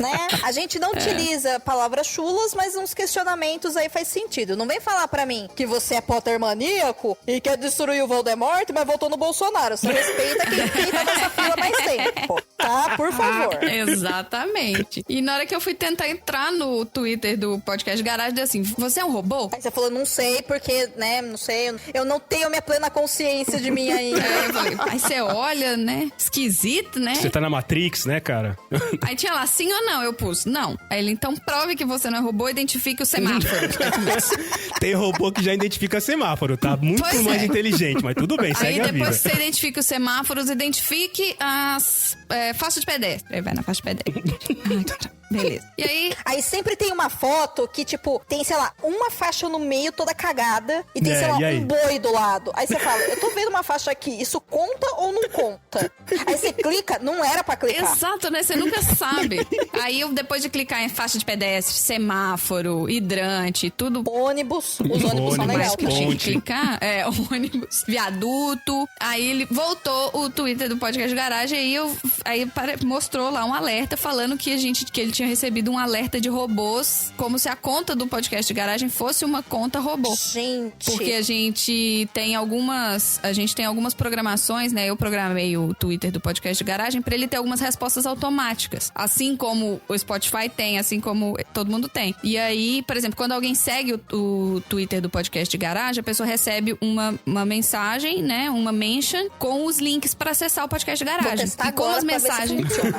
né? A gente não utiliza palavras chulas, mas uns questionamentos aí faz sentido. Não vem falar pra mim que você é Potter maníaco e quer destruir o Voldemort, mas votou no Bolsonaro. Você respeita quem tá nessa fila mais tempo. tá? Por favor. Exatamente. E na hora que eu fui tentar entrar no Twitter do Podcast Garagem, deu assim, você é um robô? Aí você falou, não sei, porque, né, não sei, eu não tenho minha plena consciência de mim ainda. Eu falei, aí você olha, né, esquisito, né? Você tá na Matrix, né, cara? Aí tinha lá, sim ou não? Eu pus, não. Aí ele, então prove que você não é robô, identifique o semáforo. Tem robô que já identifica semáforo, tá? Muito Pois mais é. inteligente, mas tudo bem, segue Aí a vida. depois que você identifica os semáforos, identifique as faixas de pedestre. Aí vai na faixa de pedestre. Ai, cara, beleza. E aí... Aí sempre tem uma foto que, tipo, tem, sei lá, uma faixa no meio toda cagada e tem, É, sei lá, e aí? um boi do lado. Aí você fala, eu tô vendo uma faixa aqui, isso conta ou não conta? Aí você clica, não era pra clicar. Exato, né? Você nunca sabe. Aí eu, depois de clicar em faixa de pedestre, semáforo, hidrante, tudo... Ônibus, os ônibus são Ônibus, legais. que eu tinha que ponte. clicar, ônibus, viaduto. Aí ele voltou o Twitter do Podcast Garagem aí mostrou lá um alerta falando que ele tinha recebido um alerta de robôs, como se a conta do Podcast Garagem fosse uma conta robô. Gente. Porque a gente tem algumas programações, né? Eu programei o Twitter do Podcast Garagem pra ele ter algumas respostas automáticas. Assim como o Spotify tem, assim como todo mundo tem. E aí, por exemplo, quando alguém segue o Twitter do Podcast Garagem, a pessoa recebe uma mensagem, né? Uma mention com os links pra acessar o Podcast Vou Garagem. testar E como agora as pra ver se mensagens... funciona.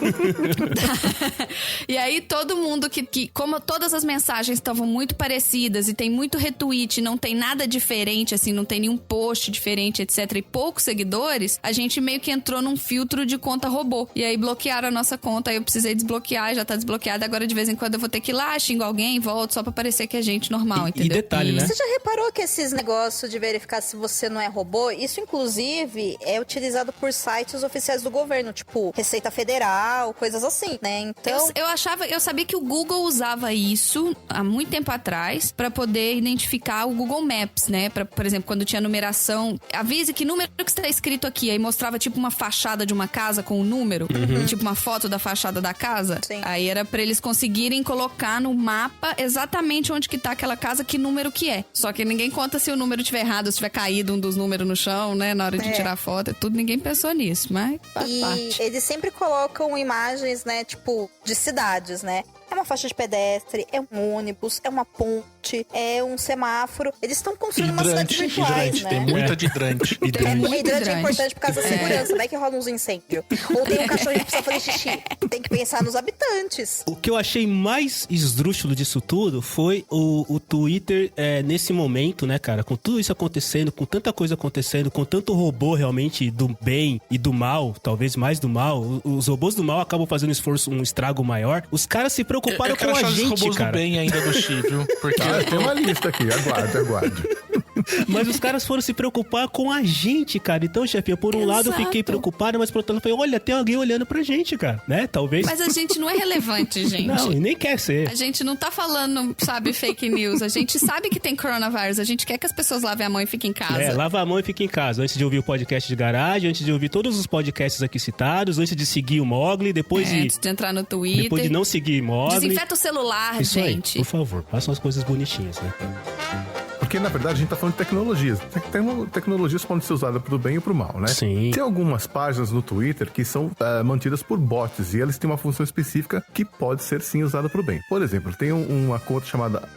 E aí todo mundo como todas as mensagens estavam muito parecidas e tem muito retweet, não tem nada diferente, assim, não tem nenhum post diferente, etc. E poucos seguidores, a gente meio que entrou num filtro de conta robô. E aí bloquearam a nossa conta, aí eu precisei desbloquear, já tá desbloqueada. Agora de vez em quando eu vou ter que ir lá, xingo alguém, volto só pra parecer que é gente normal, entendeu? E detalhe, né? Você já reparou que esses negócios de verificar se você não é robô, isso inclusive é utilizado por sites oficiais do governo, tipo Receita Federal, coisas assim, né? Então, Eu sabia que o Google usava isso há muito tempo atrás pra poder identificar o Google Maps, né? Por exemplo, quando tinha numeração, avise que número que está escrito aqui, aí mostrava tipo uma fachada de uma casa com o número, tipo uma foto da fachada da casa. Sim. Aí era pra eles conseguirem colocar no mapa exatamente onde que tá aquela casa, que número que é. Só que ninguém conta se o número tiver errado, se tiver caído um dos números no chão, né? Na hora de tirar foto, é tudo, ninguém pensou nisso, mas faz parte. E eles sempre colocam imagens, né, tipo, de cidades, né? É uma faixa de pedestre, é um ônibus, é uma ponte, é um semáforo. Eles estão construindo uma cidade virtuais, né? Tem muita de hidrante. O hidrante é hidrante. importante por causa da segurança, vai que rola uns incêndios. Ou tem um cachorro que precisa fazer xixi. Tem que pensar nos habitantes. O que eu achei mais esdrúxulo disso tudo foi o Twitter nesse momento, né, cara? Com tudo isso acontecendo, com tanta coisa acontecendo, com tanto robô realmente do bem e do mal, talvez mais do mal. Os robôs do mal acabam fazendo um estrago maior. Os caras se preocuparam Eu com quero a achar os gente, robôs cara. do bem ainda do Xi, viu? Porque Tem uma lista aqui, aguarde. Mas os caras foram se preocupar com a gente, cara. Então, chefinha, por um lado eu fiquei Exato. preocupado, mas por outro lado eu falei, olha, tem alguém olhando pra gente, cara, né? Talvez... Mas a gente não é relevante, gente. Não, e nem quer ser. A gente não tá falando, sabe, fake news. A gente sabe que tem coronavírus. A gente quer que as pessoas lavem a mão e fiquem em casa. Lava a mão e fica em casa. Antes de ouvir o podcast de garagem, antes de ouvir todos os podcasts aqui citados, antes de seguir o Mogli, depois Antes de entrar no Twitter. depois de não seguir Mogli. Desinfeta o celular, Isso gente. aí, por favor, façam as coisas bonitinhas, né? Porque, na verdade, a gente tá falando de tecnologias. Tecnologias podem ser usadas pro bem e pro mal, né? Sim. Tem algumas páginas no Twitter que são mantidas por bots e elas têm uma função específica que pode ser, sim, usada pro bem. Por exemplo, tem uma conta chamada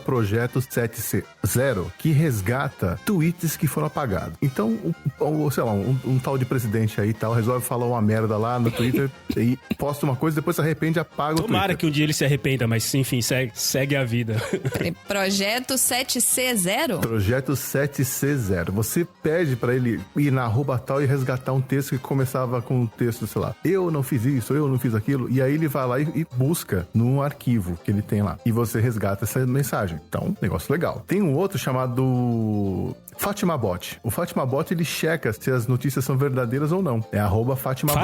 @projeto7c0 que resgata tweets que foram apagados. Então, sei lá, um tal de presidente aí e tal resolve falar uma merda lá no Twitter e posta uma coisa, depois se arrepende e apaga o Tomara Twitter. que um dia ele se arrependa, mas enfim, segue a vida. Peraí, Projeto 7C0? Projeto 7C0. Você pede pra ele ir na @ tal e resgatar um texto que começava com um texto, sei lá, eu não fiz isso, eu não fiz aquilo, e aí ele vai lá e busca num arquivo que ele tem lá. E você resgata essa mensagem. Então, negócio legal. Tem um outro chamado FatimaBot. O FatimaBot, ele checa se as notícias são verdadeiras ou não. É @FatimaBot.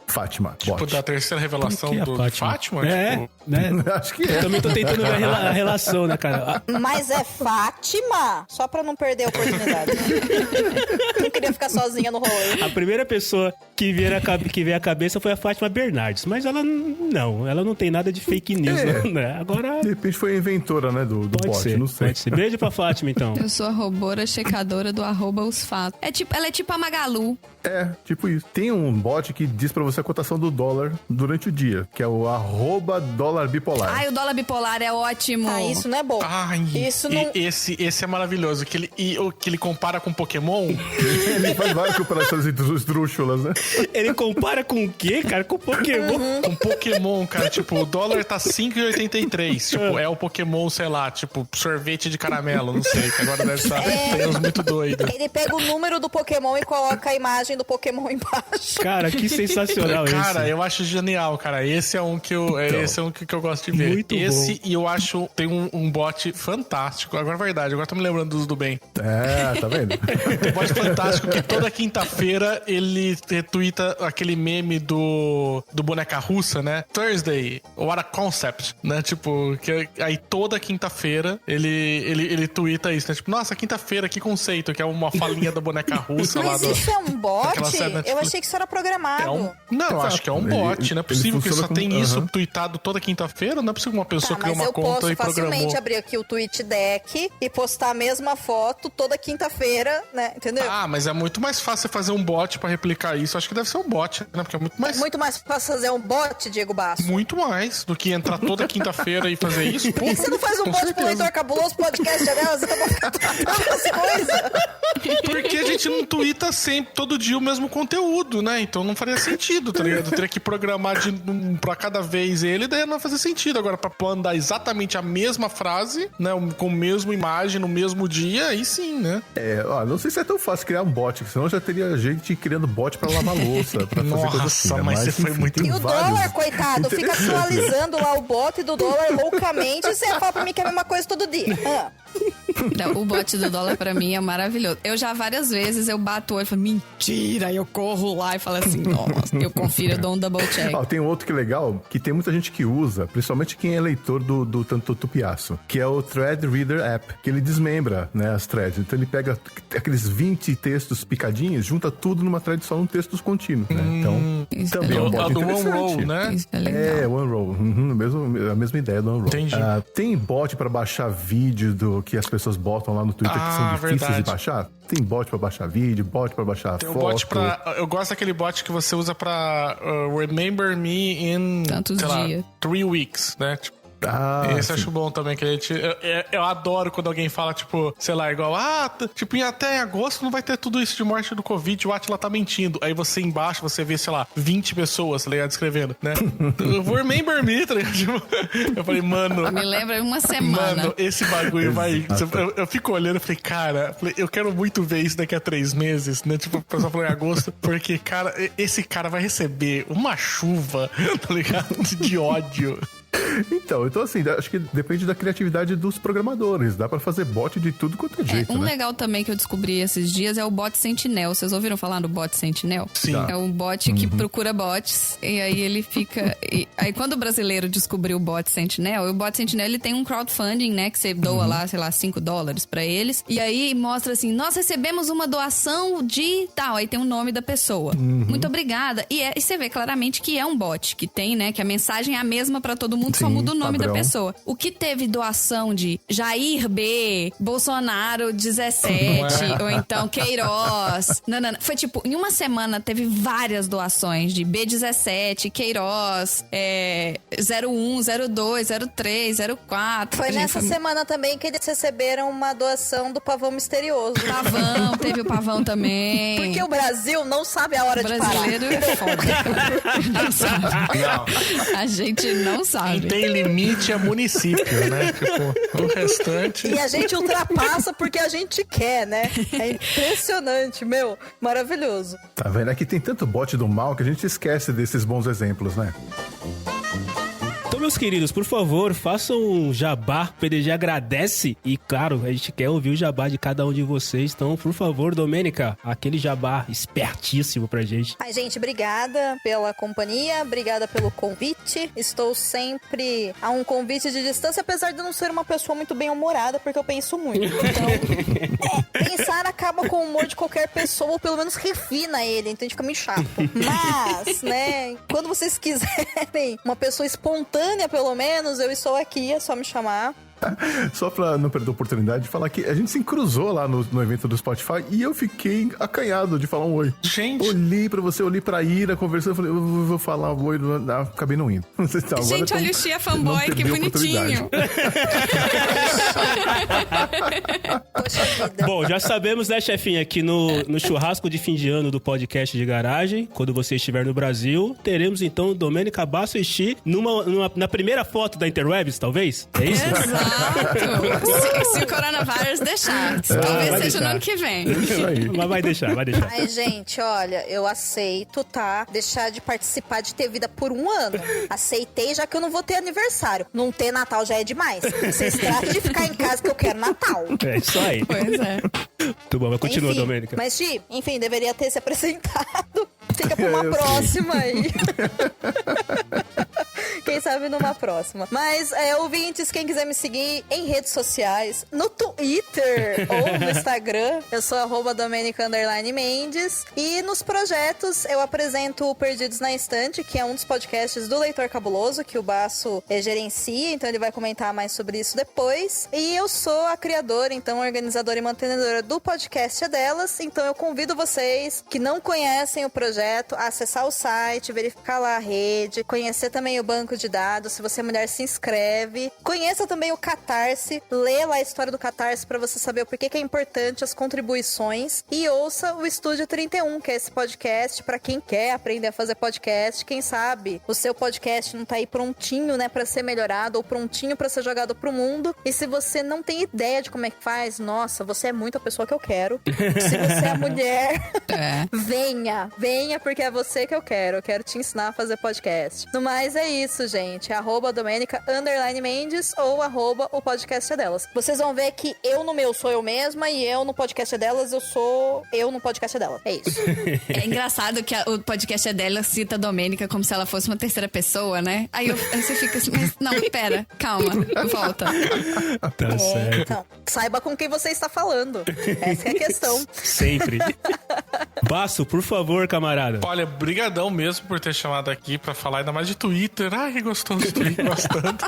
Fátima. tipo, Bot. da terceira revelação Por que a do Fátima? Fátima? É, Tipo, né? Acho que é. Também tô tentando ver a relação, né, cara? Mas é Fátima Fátima! Só pra não perder a oportunidade. Não queria ficar sozinha no rolê. A primeira pessoa que veio à cabeça foi a Fátima Bernardes, mas ela não tem nada de fake news, né? Agora... De repente foi a inventora, né, do Pode bot, ser, não sei. pode ser. Beijo pra Fátima, então. Eu sou a robora checadora do @osfatos. Ela é tipo a Magalu. É, tipo isso. Tem um bot que diz pra você a cotação do dólar durante o dia, que é o @dólarbipolar. Ai, o dólar bipolar é ótimo. Ah, isso não é bom. Ai, Isso não... esse é maravilhoso. Que ele compara com Pokémon. Ele faz várias comparações esdrúxulas, né? Ele compara com o quê, cara? Com Pokémon. Com Pokémon, cara. Tipo, o dólar tá 5,83. Tipo, é o Pokémon, sei lá, tipo, sorvete de caramelo, não sei. Que agora deve estar. Tem uns muito doidos. Ele pega o número do Pokémon e coloca a imagem do Pokémon embaixo. Cara, que sensacional Cara, esse. eu acho genial, cara. Esse é um que eu gosto de ver. Muito esse, bom. e eu acho, tem um bot fantástico. Agora é verdade, agora tô me lembrando do bem. É, tá vendo? Um bot fantástico que toda quinta-feira ele retweeta aquele meme do boneca russa, né? Thursday, what a concept, né? Tipo, que aí toda quinta-feira ele tweeta isso, né? Tipo, nossa, quinta-feira, que conceito, que é uma falinha da boneca russa lá Mas do... isso é um bot? daquela série da Eu Netflix. achei que isso era programado. Não, eu acho que é um bot. Não é possível que só funciona tem como- isso Aham. tweetado toda quinta-feira. Não é possível que uma pessoa criou Mas uma eu conta posso e programou. facilmente abrir aqui o TweetDeck e postar a mesma foto toda quinta-feira, né? Entendeu? Ah, mas é muito mais fácil você fazer um bot pra replicar isso. Acho que deve ser um bot, né? Porque é muito mais... Muito mais fácil fazer um bot, Diego Basso. Muito mais do que entrar toda quinta-feira e fazer isso. Pô, E você não faz um com bot pro certeza. Leitor Cabuloso podcast delas? Então vai ficar as coisas. Porque a gente não twitta sempre, todo dia o mesmo conteúdo, né? Então não faria sentido, tá ligado? Eu teria que programar pra cada vez ele, daí não vai fazer sentido. Agora, pra mandar exatamente a mesma frase, né? Com a mesma imagem no mesmo dia, aí sim, né? É, ó, não sei se é tão fácil criar um bot, senão já teria gente criando bot pra lavar louça, pra fazer coisa assim. Nossa, né? mas você foi enfim, muito- tem E o vários dólar, coitado, fica interessantes, né? atualizando lá o bot do dólar loucamente e você fala pra mim que é a mesma coisa todo dia. Ah. Não, o bot do dólar pra mim é maravilhoso. Eu já várias vezes eu bato o olho e falo, mentira, eu corro lá e falo assim, nossa, eu confiro, eu dou um double check. Ó, tem outro que é legal, que tem muita gente que usa, principalmente quem é leitor do Tanto Tupiaço, que é o Thread Reader App, que ele desmembra, né, as threads. Então ele pega aqueles 20 textos picadinhos, junta tudo numa thread só num texto contínuo, né? Então, Isso também é é um legal. bot A do One interessante. Roll, né? Isso é legal. É, One Roll. A mesma ideia do One Roll. Entendi. Ah, tem bot pra baixar vídeo que as pessoas botam lá no Twitter que são difíceis verdade. de baixar? Tem bot pra baixar vídeo, bot pra baixar Tem um foto. bot pra... Eu gosto daquele bot que você usa pra remember me in... Tantos sei lá, dias. 3 weeks, né? Tipo, esse eu acho bom também, que a gente... Eu adoro quando alguém fala, tipo, sei lá, igual, tipo, até em agosto não vai ter tudo isso de morte do Covid, o Atila tá mentindo. Aí você embaixo, você vê, sei lá, 20 pessoas, tá ligado, escrevendo, né? Remember me, tá ligado? Tipo, eu falei, mano... Me lembra uma semana. Mano, esse bagulho vai... Eu fico olhando e falei, cara, eu quero muito ver isso daqui a 3 meses, né? Tipo, o pessoal falou em agosto, porque, cara, esse cara vai receber uma chuva, tá ligado? De ódio. Então, assim, acho que depende da criatividade dos programadores. Dá pra fazer bot de tudo quanto é jeito, Um né? legal também que eu descobri esses dias é o bot Sentinel. Vocês ouviram falar do bot Sentinel? Sim. Tá. É um bot que procura bots e aí ele fica... Aí quando o brasileiro descobriu o bot Sentinel, o bot Sentinel ele tem um crowdfunding, né? Que você doa lá, sei lá, $5 pra eles. E aí mostra assim, nós recebemos uma doação de tal. Aí tem o nome da pessoa. Muito obrigada. E você vê claramente que é um bot, que tem, né? Que a mensagem é a mesma pra todo mundo, só Sim, muda o nome padrão. da pessoa. O que teve doação de Jair B, Bolsonaro 17, ou então Queiroz. Não. Foi tipo, em uma semana teve várias doações de B17, Queiroz, 01, 02, 03, 04. Foi Gente, nessa semana também que eles receberam uma doação do Pavão Misterioso. Pavão, teve o Pavão também. Porque o Brasil não sabe a hora O de parar. brasileiro é foda, cara. Não sabe. Não. A gente não Quem sabe. tem limite é município, né? Tipo, o restante... E a gente ultrapassa porque a gente quer, né? É impressionante, meu. Maravilhoso. Tá vendo? Aqui tem tanto bot do mal que a gente esquece desses bons exemplos, né? Então, meus queridos, por favor, façam um jabá. O PDG agradece e, claro, a gente quer ouvir o jabá de cada um de vocês. Então, por favor, Domênica, aquele jabá espertíssimo pra gente. Ai, gente, obrigada pela companhia, obrigada pelo convite. Estou sempre a um convite de distância, apesar de não ser uma pessoa muito bem-humorada, porque eu penso muito. Então, pensar acaba com o humor de qualquer pessoa, ou pelo menos refina ele, então a gente fica meio chato. Mas, né, quando vocês quiserem uma pessoa espontânea, pelo menos, eu estou aqui, é só me chamar. Só pra não perder a oportunidade de falar que a gente se cruzou lá no evento do Spotify e eu fiquei acanhado de falar um oi. Gente! Olhei pra você, olhei pra Ira, conversando, falei, eu vou falar um oi, acabei não indo. Não sei se tá, agora gente, olha o Chia fanboy, que bonitinho. Poxa vida. Bom, já sabemos, né, chefinha, que no churrasco de fim de ano do podcast de garagem, quando você estiver no Brasil, teremos então Domênica Basso e Chi na primeira foto da Interwebs, talvez? É isso? Exato. Se o coronavírus deixar. Talvez seja no ano que vem. Mas vai deixar. Ai, gente, olha, eu aceito, tá? Deixar de participar de ter vida por um ano. Aceitei, já que eu não vou ter aniversário. Não ter Natal já é demais. Vocês tratam de ficar em casa que eu quero Natal. É isso aí. Pois é. Muito bom, mas continua, Enfim, Domênica. Mas, Gi, enfim, deveria ter se apresentado. Fica pra uma próxima aí. Quem sabe numa próxima. Mas, ouvintes, quem quiser me seguir em redes sociais, no Twitter ou no Instagram, eu sou @Domenica_Mendes. E nos projetos, eu apresento o Perdidos na Estante, que é um dos podcasts do Leitor Cabuloso, que o Basso gerencia, então ele vai comentar mais sobre isso depois. E eu sou a criadora, então, organizadora e mantenedora do podcast É Delas, então eu convido vocês que não conhecem o projeto a acessar o site, verificar lá a rede, conhecer também o banco de dados. Se você é mulher, se inscreve. Conheça também o Catarse, lê lá a história do Catarse pra você saber o porquê que é importante as contribuições. E ouça o Estúdio 31, que é esse podcast pra quem quer aprender a fazer podcast. Quem sabe o seu podcast não tá aí prontinho, né, pra ser melhorado ou prontinho pra ser jogado pro mundo. E se você não tem ideia de como é que faz, nossa, você é muito a pessoa que eu quero. Se você é mulher, venha, porque é você que eu quero. Eu quero te ensinar a fazer podcast. No mais, é isso, gente. @Domenica_Mendes ou @o podcast é delas. Vocês vão ver que eu no meu sou eu mesma e eu no podcast é delas, eu sou eu no podcast é dela. É isso. É engraçado que o podcast é dela cita a Domênica como se ela fosse uma terceira pessoa, né? Aí você fica assim, mas não, pera, calma, volta. Tá certo. Então, saiba com quem você está falando. Essa é a questão. Sempre. Basso, por favor, camarada. Olha, brigadão mesmo por ter chamado aqui pra falar ainda mais de Twitter. Ai, que gostoso de Twitter, bastante.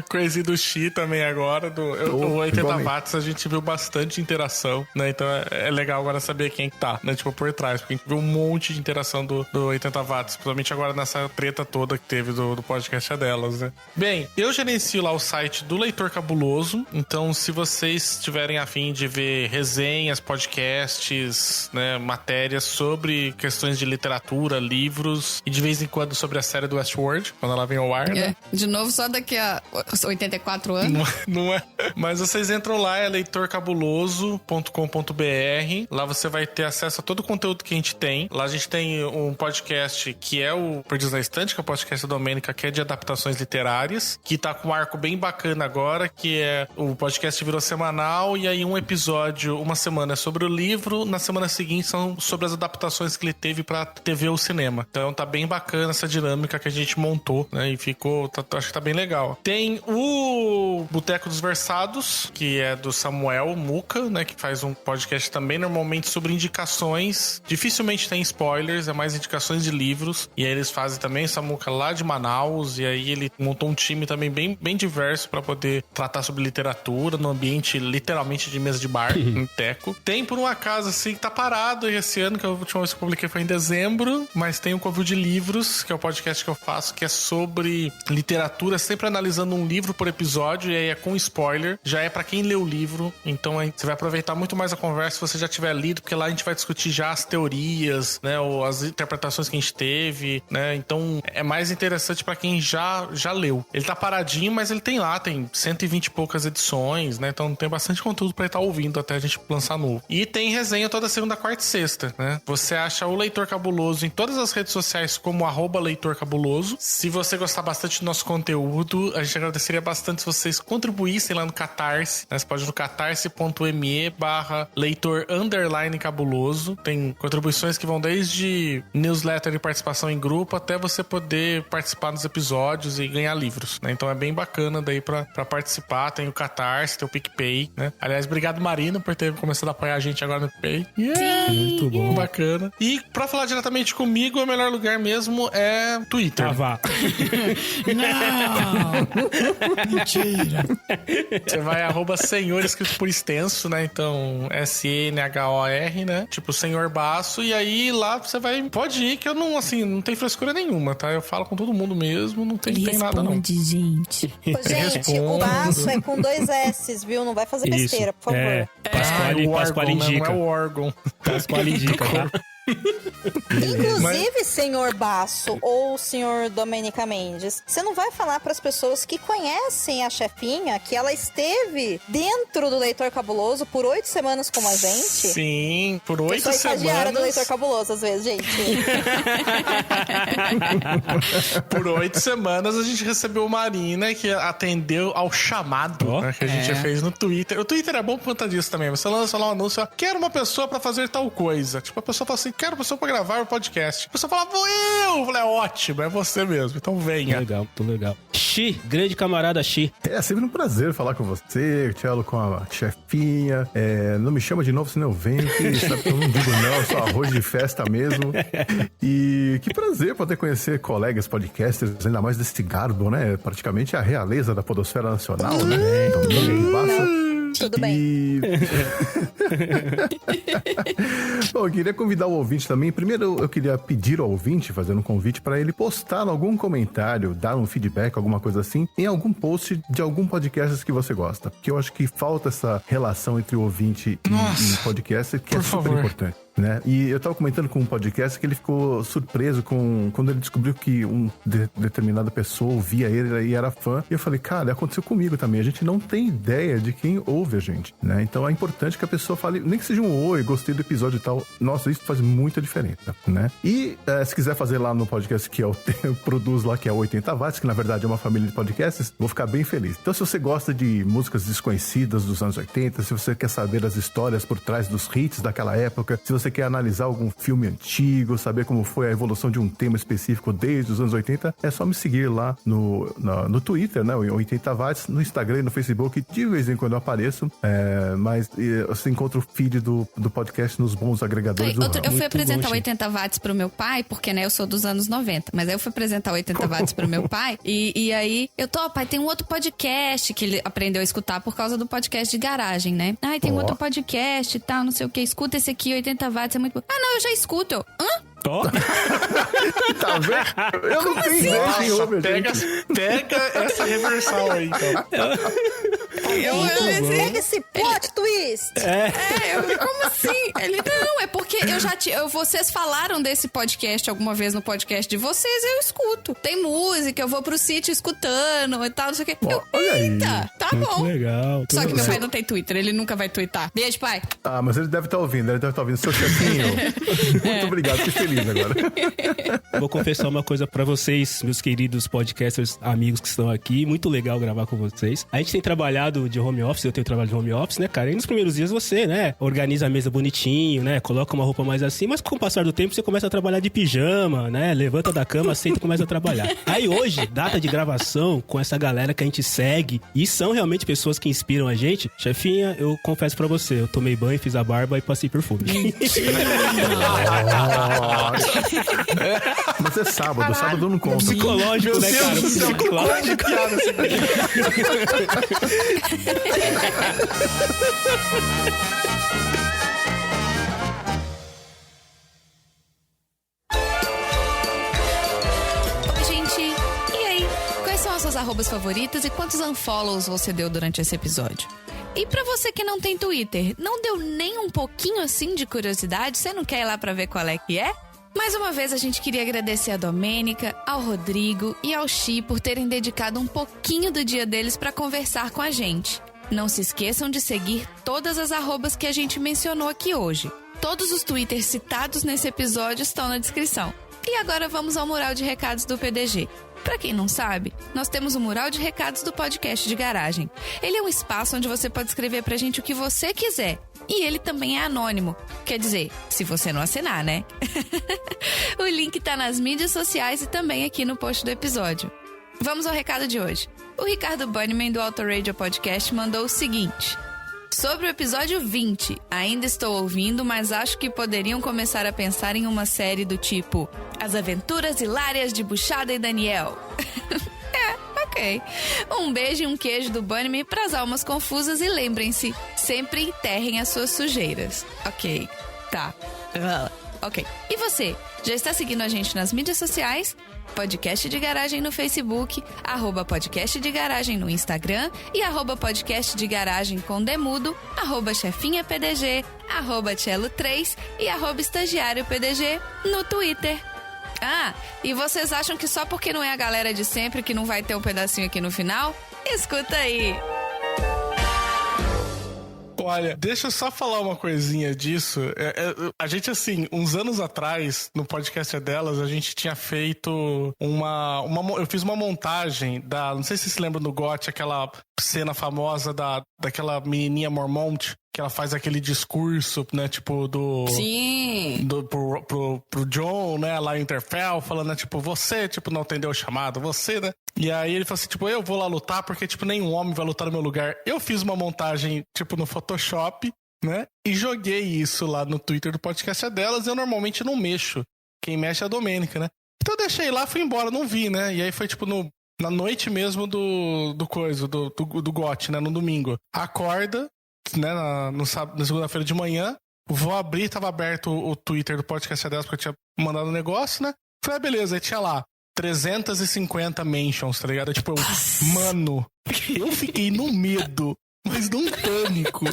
Conheci do Xi também agora, o 80 watts, a gente viu bastante interação, né? Então é legal agora saber quem que tá, né? Tipo, por trás, porque a gente viu um monte de interação do 80 watts, principalmente agora nessa treta toda que teve do podcast delas, né? Bem, eu gerencio lá o site do Leitor Cabuloso, então se vocês tiverem a fim de ver resenhas, podcasts, né, matérias sobre questões de literatura, livros e de vez em quando sobre a série do Westworld, quando ela vem ao ar, né? De novo, só daqui a 84 anos. Não é. Mas vocês entram lá, é leitorcabuloso.com.br. Lá você vai ter acesso a todo o conteúdo que a gente tem. Lá a gente tem um podcast que é o Perdidos na Estante, que é o podcast da Domênica, que é de adaptações literárias, que tá com um arco bem bacana agora, que é o podcast virou semanal, e aí um episódio, uma semana é sobre o livro, na semana seguinte são sobre as adaptações que ele teve pra TV ou cinema. Então tá bem bacana essa dinâmica que a gente montou, né? E ficou, acho que tá bem legal. Tem o Boteco dos Versados, que é do Samuel Muca, né? Que faz um podcast também, normalmente sobre indicações. Dificilmente tem spoilers, é mais indicações de livros. E aí eles fazem também, Samuca lá de Manaus, e aí ele montou um time também bem diverso pra poder tratar sobre literatura, no ambiente literalmente de mesa de bar, em teco. Tem, por um acaso, assim, que tá parado esse ano, que a última vez que eu publiquei foi em dezembro, mas tem o Covil de Livros, que é o podcast que eu faço, que é sobre literatura, sempre analisando analisando um livro por episódio, e aí é com spoiler. Já é pra quem leu o livro, então aí você vai aproveitar muito mais a conversa se você já tiver lido, porque lá a gente vai discutir já as teorias, né, ou as interpretações que a gente teve, né, então é mais interessante pra quem já leu. Ele tá paradinho, mas ele tem 120 e poucas edições, né, então tem bastante conteúdo pra estar ouvindo até a gente lançar novo. E tem resenha toda segunda, quarta e sexta, né. Você acha o Leitor Cabuloso em todas as redes sociais como @Leitor Cabuloso. Se você gostar bastante do nosso conteúdo, a gente agradeceria bastante se vocês contribuíssem lá no Catarse, né? Você pode ir no catarse.me/leitor_cabuloso. Tem contribuições que vão desde newsletter e participação em grupo até você poder participar dos episódios e ganhar livros, né? Então é bem bacana daí pra participar. Tem o Catarse, tem o PicPay, né? Aliás, obrigado, Marina, por ter começado a apoiar a gente agora no PicPay. Muito bom. Bacana. E pra falar diretamente comigo, o melhor lugar mesmo é Twitter. Ah, vá. Não! Mentira! Você vai @senhor escrito por extenso, né? Então, SNHOR, né? Tipo, Senhor Baço. E aí lá você pode ir, que eu não, assim, não tem frescura nenhuma, tá? Eu falo com todo mundo mesmo, não tem nada não. Gente. Ô, gente, o Baço é com 2 S's, viu? Não vai fazer besteira, por favor. Pasquale indica. Não é o órgão. Pasquale indica, tá? Inclusive, senhor Baço ou senhor Domenica Mendes, você não vai falar para as pessoas que conhecem a chefinha que ela esteve dentro do Leitor Cabuloso por 8 semanas como a gente? Sim, por 8 semanas. Eu sou estagiária do Leitor Cabuloso às vezes, gente. Por 8 semanas a gente recebeu uma Marina que atendeu ao chamado, né, que a gente fez no Twitter. O Twitter é bom por conta disso também. Você lança lá um anúncio, quero uma pessoa pra fazer tal coisa. Tipo, a pessoa fala assim, quero uma pessoa pra gravar o podcast. A pessoa fala, vou eu! Eu falei, ótimo, é você mesmo. Então venha. Legal, muito legal. Xi, grande camarada Xi. É sempre um prazer falar com você, Tchelo, com a chefinha. Não me chama de novo, senão eu venho, que sabe que eu não digo não, eu sou arroz de festa mesmo. E que prazer poder conhecer colegas podcasters, ainda mais desse garbo, né? Praticamente a realeza da podosfera nacional, né? Então, ninguém passa. Tudo bem. Bom, eu queria convidar o ouvinte também. Primeiro, eu queria pedir ao ouvinte, fazendo um convite para ele postar algum comentário, dar um feedback, alguma coisa assim, em algum post de algum podcast que você gosta. Porque eu acho que falta essa relação entre o ouvinte e o podcast, que é super importante. Né? E eu tava comentando com um podcast que ele ficou surpreso quando ele descobriu que determinada pessoa ouvia ele e era fã. E eu falei, cara, aconteceu comigo também. A gente não tem ideia de quem ouve a gente, né? Então é importante que a pessoa fale, nem que seja um oi, gostei do episódio e tal. Nossa, isso faz muita diferença, né? E se quiser fazer lá no podcast que eu produzo lá, que é o 80 Watts, que na verdade é uma família de podcasts, vou ficar bem feliz. Então se você gosta de músicas desconhecidas dos anos 80, se você quer saber as histórias por trás dos hits daquela época, se você quer analisar algum filme antigo, saber como foi a evolução de um tema específico desde os anos 80, é só me seguir lá no Twitter, né? O 80 Watts, no Instagram e no Facebook. De vez em quando eu apareço, mas você encontra o feed do podcast nos bons agregadores do ramo. Eu fui apresentar o 80 Watts pro meu pai, porque, né, eu sou dos anos 90, mas aí eu fui apresentar o 80 Watts pro meu pai, e aí pai, tem um outro podcast que ele aprendeu a escutar por causa do podcast de garagem, né? Tem outro podcast e tal, não sei o que, escuta esse aqui, 80 Watts, é muito bom. Não, eu já escuto. Hã? Tá vendo? Eu não tenho ideia quem ouve a gente. Pega essa reversal aí, então. Pega esse plot twist. Como assim? Ele, não, é porque vocês falaram desse podcast alguma vez no podcast de vocês, eu escuto. Tem música, eu vou pro sítio escutando e tal, não sei o que. Eita, tá bom. Legal. Só que meu pai não tem Twitter, ele nunca vai twittar. Beijo, pai. Ah, mas ele deve estar ouvindo, Seu chefinho. Muito obrigado, fiquei feliz agora. Vou confessar uma coisa pra vocês, meus queridos podcasters, amigos que estão aqui. Muito legal gravar com vocês. A gente tem trabalhado de home office, eu tenho trabalho de home office, né, cara? E nos primeiros dias você, né, organiza a mesa bonitinho, né, coloca uma roupa mais assim, mas com o passar do tempo você começa a trabalhar de pijama, né, levanta da cama, senta e começa a trabalhar. Aí hoje, data de gravação com essa galera que a gente segue e são realmente pessoas que inspiram a gente. Chefinha, eu confesso pra você, eu tomei banho, fiz a barba e passei perfume. Mas é sábado, sábado não conta. Psicológico, né, cara? Psicológico. Oi, gente. E aí? Quais são as suas arrobas favoritas e quantos unfollows você deu durante esse episódio. E pra você que não tem Twitter, não deu nem um pouquinho assim de curiosidade? Você não quer ir lá pra ver qual é que é? Mais uma vez a gente queria agradecer a Domênica, ao Rodrigo e ao Xi por terem dedicado um pouquinho do dia deles pra conversar com a gente. Não se esqueçam de seguir todas as arrobas que a gente mencionou aqui hoje. Todos os Twitters citados nesse episódio estão na descrição. E agora vamos ao mural de recados do PDG. Pra quem não sabe, nós temos o mural de recados do podcast de garagem. Ele é um espaço onde você pode escrever pra gente o que você quiser. E ele também é anônimo. Quer dizer, se você não assinar, né? O link tá nas mídias sociais e também aqui no post do episódio. Vamos ao recado de hoje. O Ricardo Bunnyman do Auto Radio Podcast mandou o seguinte: sobre o episódio 20, ainda estou ouvindo, mas acho que poderiam começar a pensar em uma série do tipo As Aventuras Hilárias de Buchada e Daniel. Ok. Um beijo e um queijo do Bunnyman pras almas confusas e lembrem-se, sempre enterrem as suas sujeiras. Ok, tá. Ok. E você, já está seguindo a gente nas mídias sociais? Podcast de Garagem no Facebook, @podcast de Garagem no Instagram e @podcast de Garagem com Demudo, @chefinhapdg, @cello3 e @estagiáriopdg no Twitter. Ah, e vocês acham que só porque não é a galera de sempre que não vai ter um pedacinho aqui no final? Escuta aí! Olha, deixa eu só falar uma coisinha disso. A gente, assim, uns anos atrás, no podcast delas, a gente tinha feito eu fiz uma montagem não sei se vocês se lembram do GOT, aquela cena famosa daquela menininha Mormont, que ela faz aquele discurso, né, tipo, Sim. Pro John, né, lá em Interfell, falando, né, tipo, você, tipo, não atendeu o chamado, você, né? E aí ele falou assim, tipo, eu vou lá lutar porque, tipo, nenhum homem vai lutar no meu lugar. Eu fiz uma montagem, tipo, no Photoshop, né, e joguei isso lá no Twitter do podcast delas. Eu normalmente não mexo. Quem mexe é a Domênica, né? Então eu deixei lá, fui embora, não vi, né? E aí foi, tipo, na noite mesmo do GOT, né, no domingo. Acorda, né, na segunda-feira de manhã, vou abrir, tava aberto o Twitter do podcast delas porque eu tinha mandado um negócio, né? Falei, beleza, aí tinha lá 350 mentions, tá ligado? Tipo, mano, eu fiquei no medo, mas num pânico.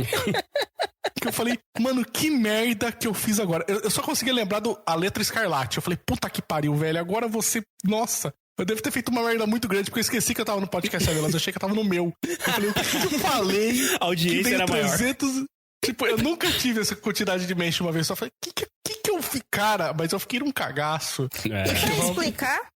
Que eu falei, mano, que merda que eu fiz agora. Eu só consegui lembrar a letra escarlate. Eu falei, puta que pariu, velho, agora você... Nossa... Eu devo ter feito uma merda muito grande, porque eu esqueci que eu tava no podcast delas, eu achei que eu tava no meu. Eu falei, o que eu falei? A audiência era 300... maior. Tipo, eu nunca tive essa quantidade de mention uma vez, só falei, que eu fiz? Cara, mas eu fiquei num cagaço.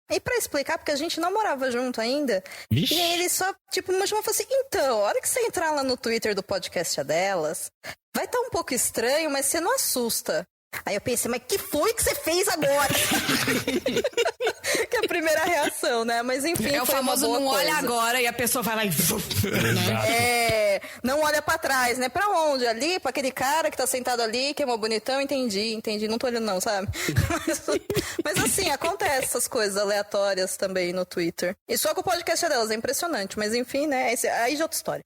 E pra explicar, porque a gente não morava junto ainda, Vixe. e aí ele só, tipo, me chamou e falou assim, então, a hora que você entrar lá no Twitter do podcast delas, vai estar um pouco estranho, mas você não assusta. Aí eu pensei, mas que foi que você fez agora? Que é a primeira reação, né? Mas enfim, É o foi famoso uma boa não coisa. olha agora e a pessoa vai lá e... Não olha pra trás, né? Pra onde? Ali? Pra aquele cara que tá sentado ali, que é mó bonitão? Entendi. Não tô olhando não, sabe? Mas assim, acontece essas coisas aleatórias também no Twitter. E só com o podcast delas, é impressionante. Mas enfim, né? Aí já é outra história.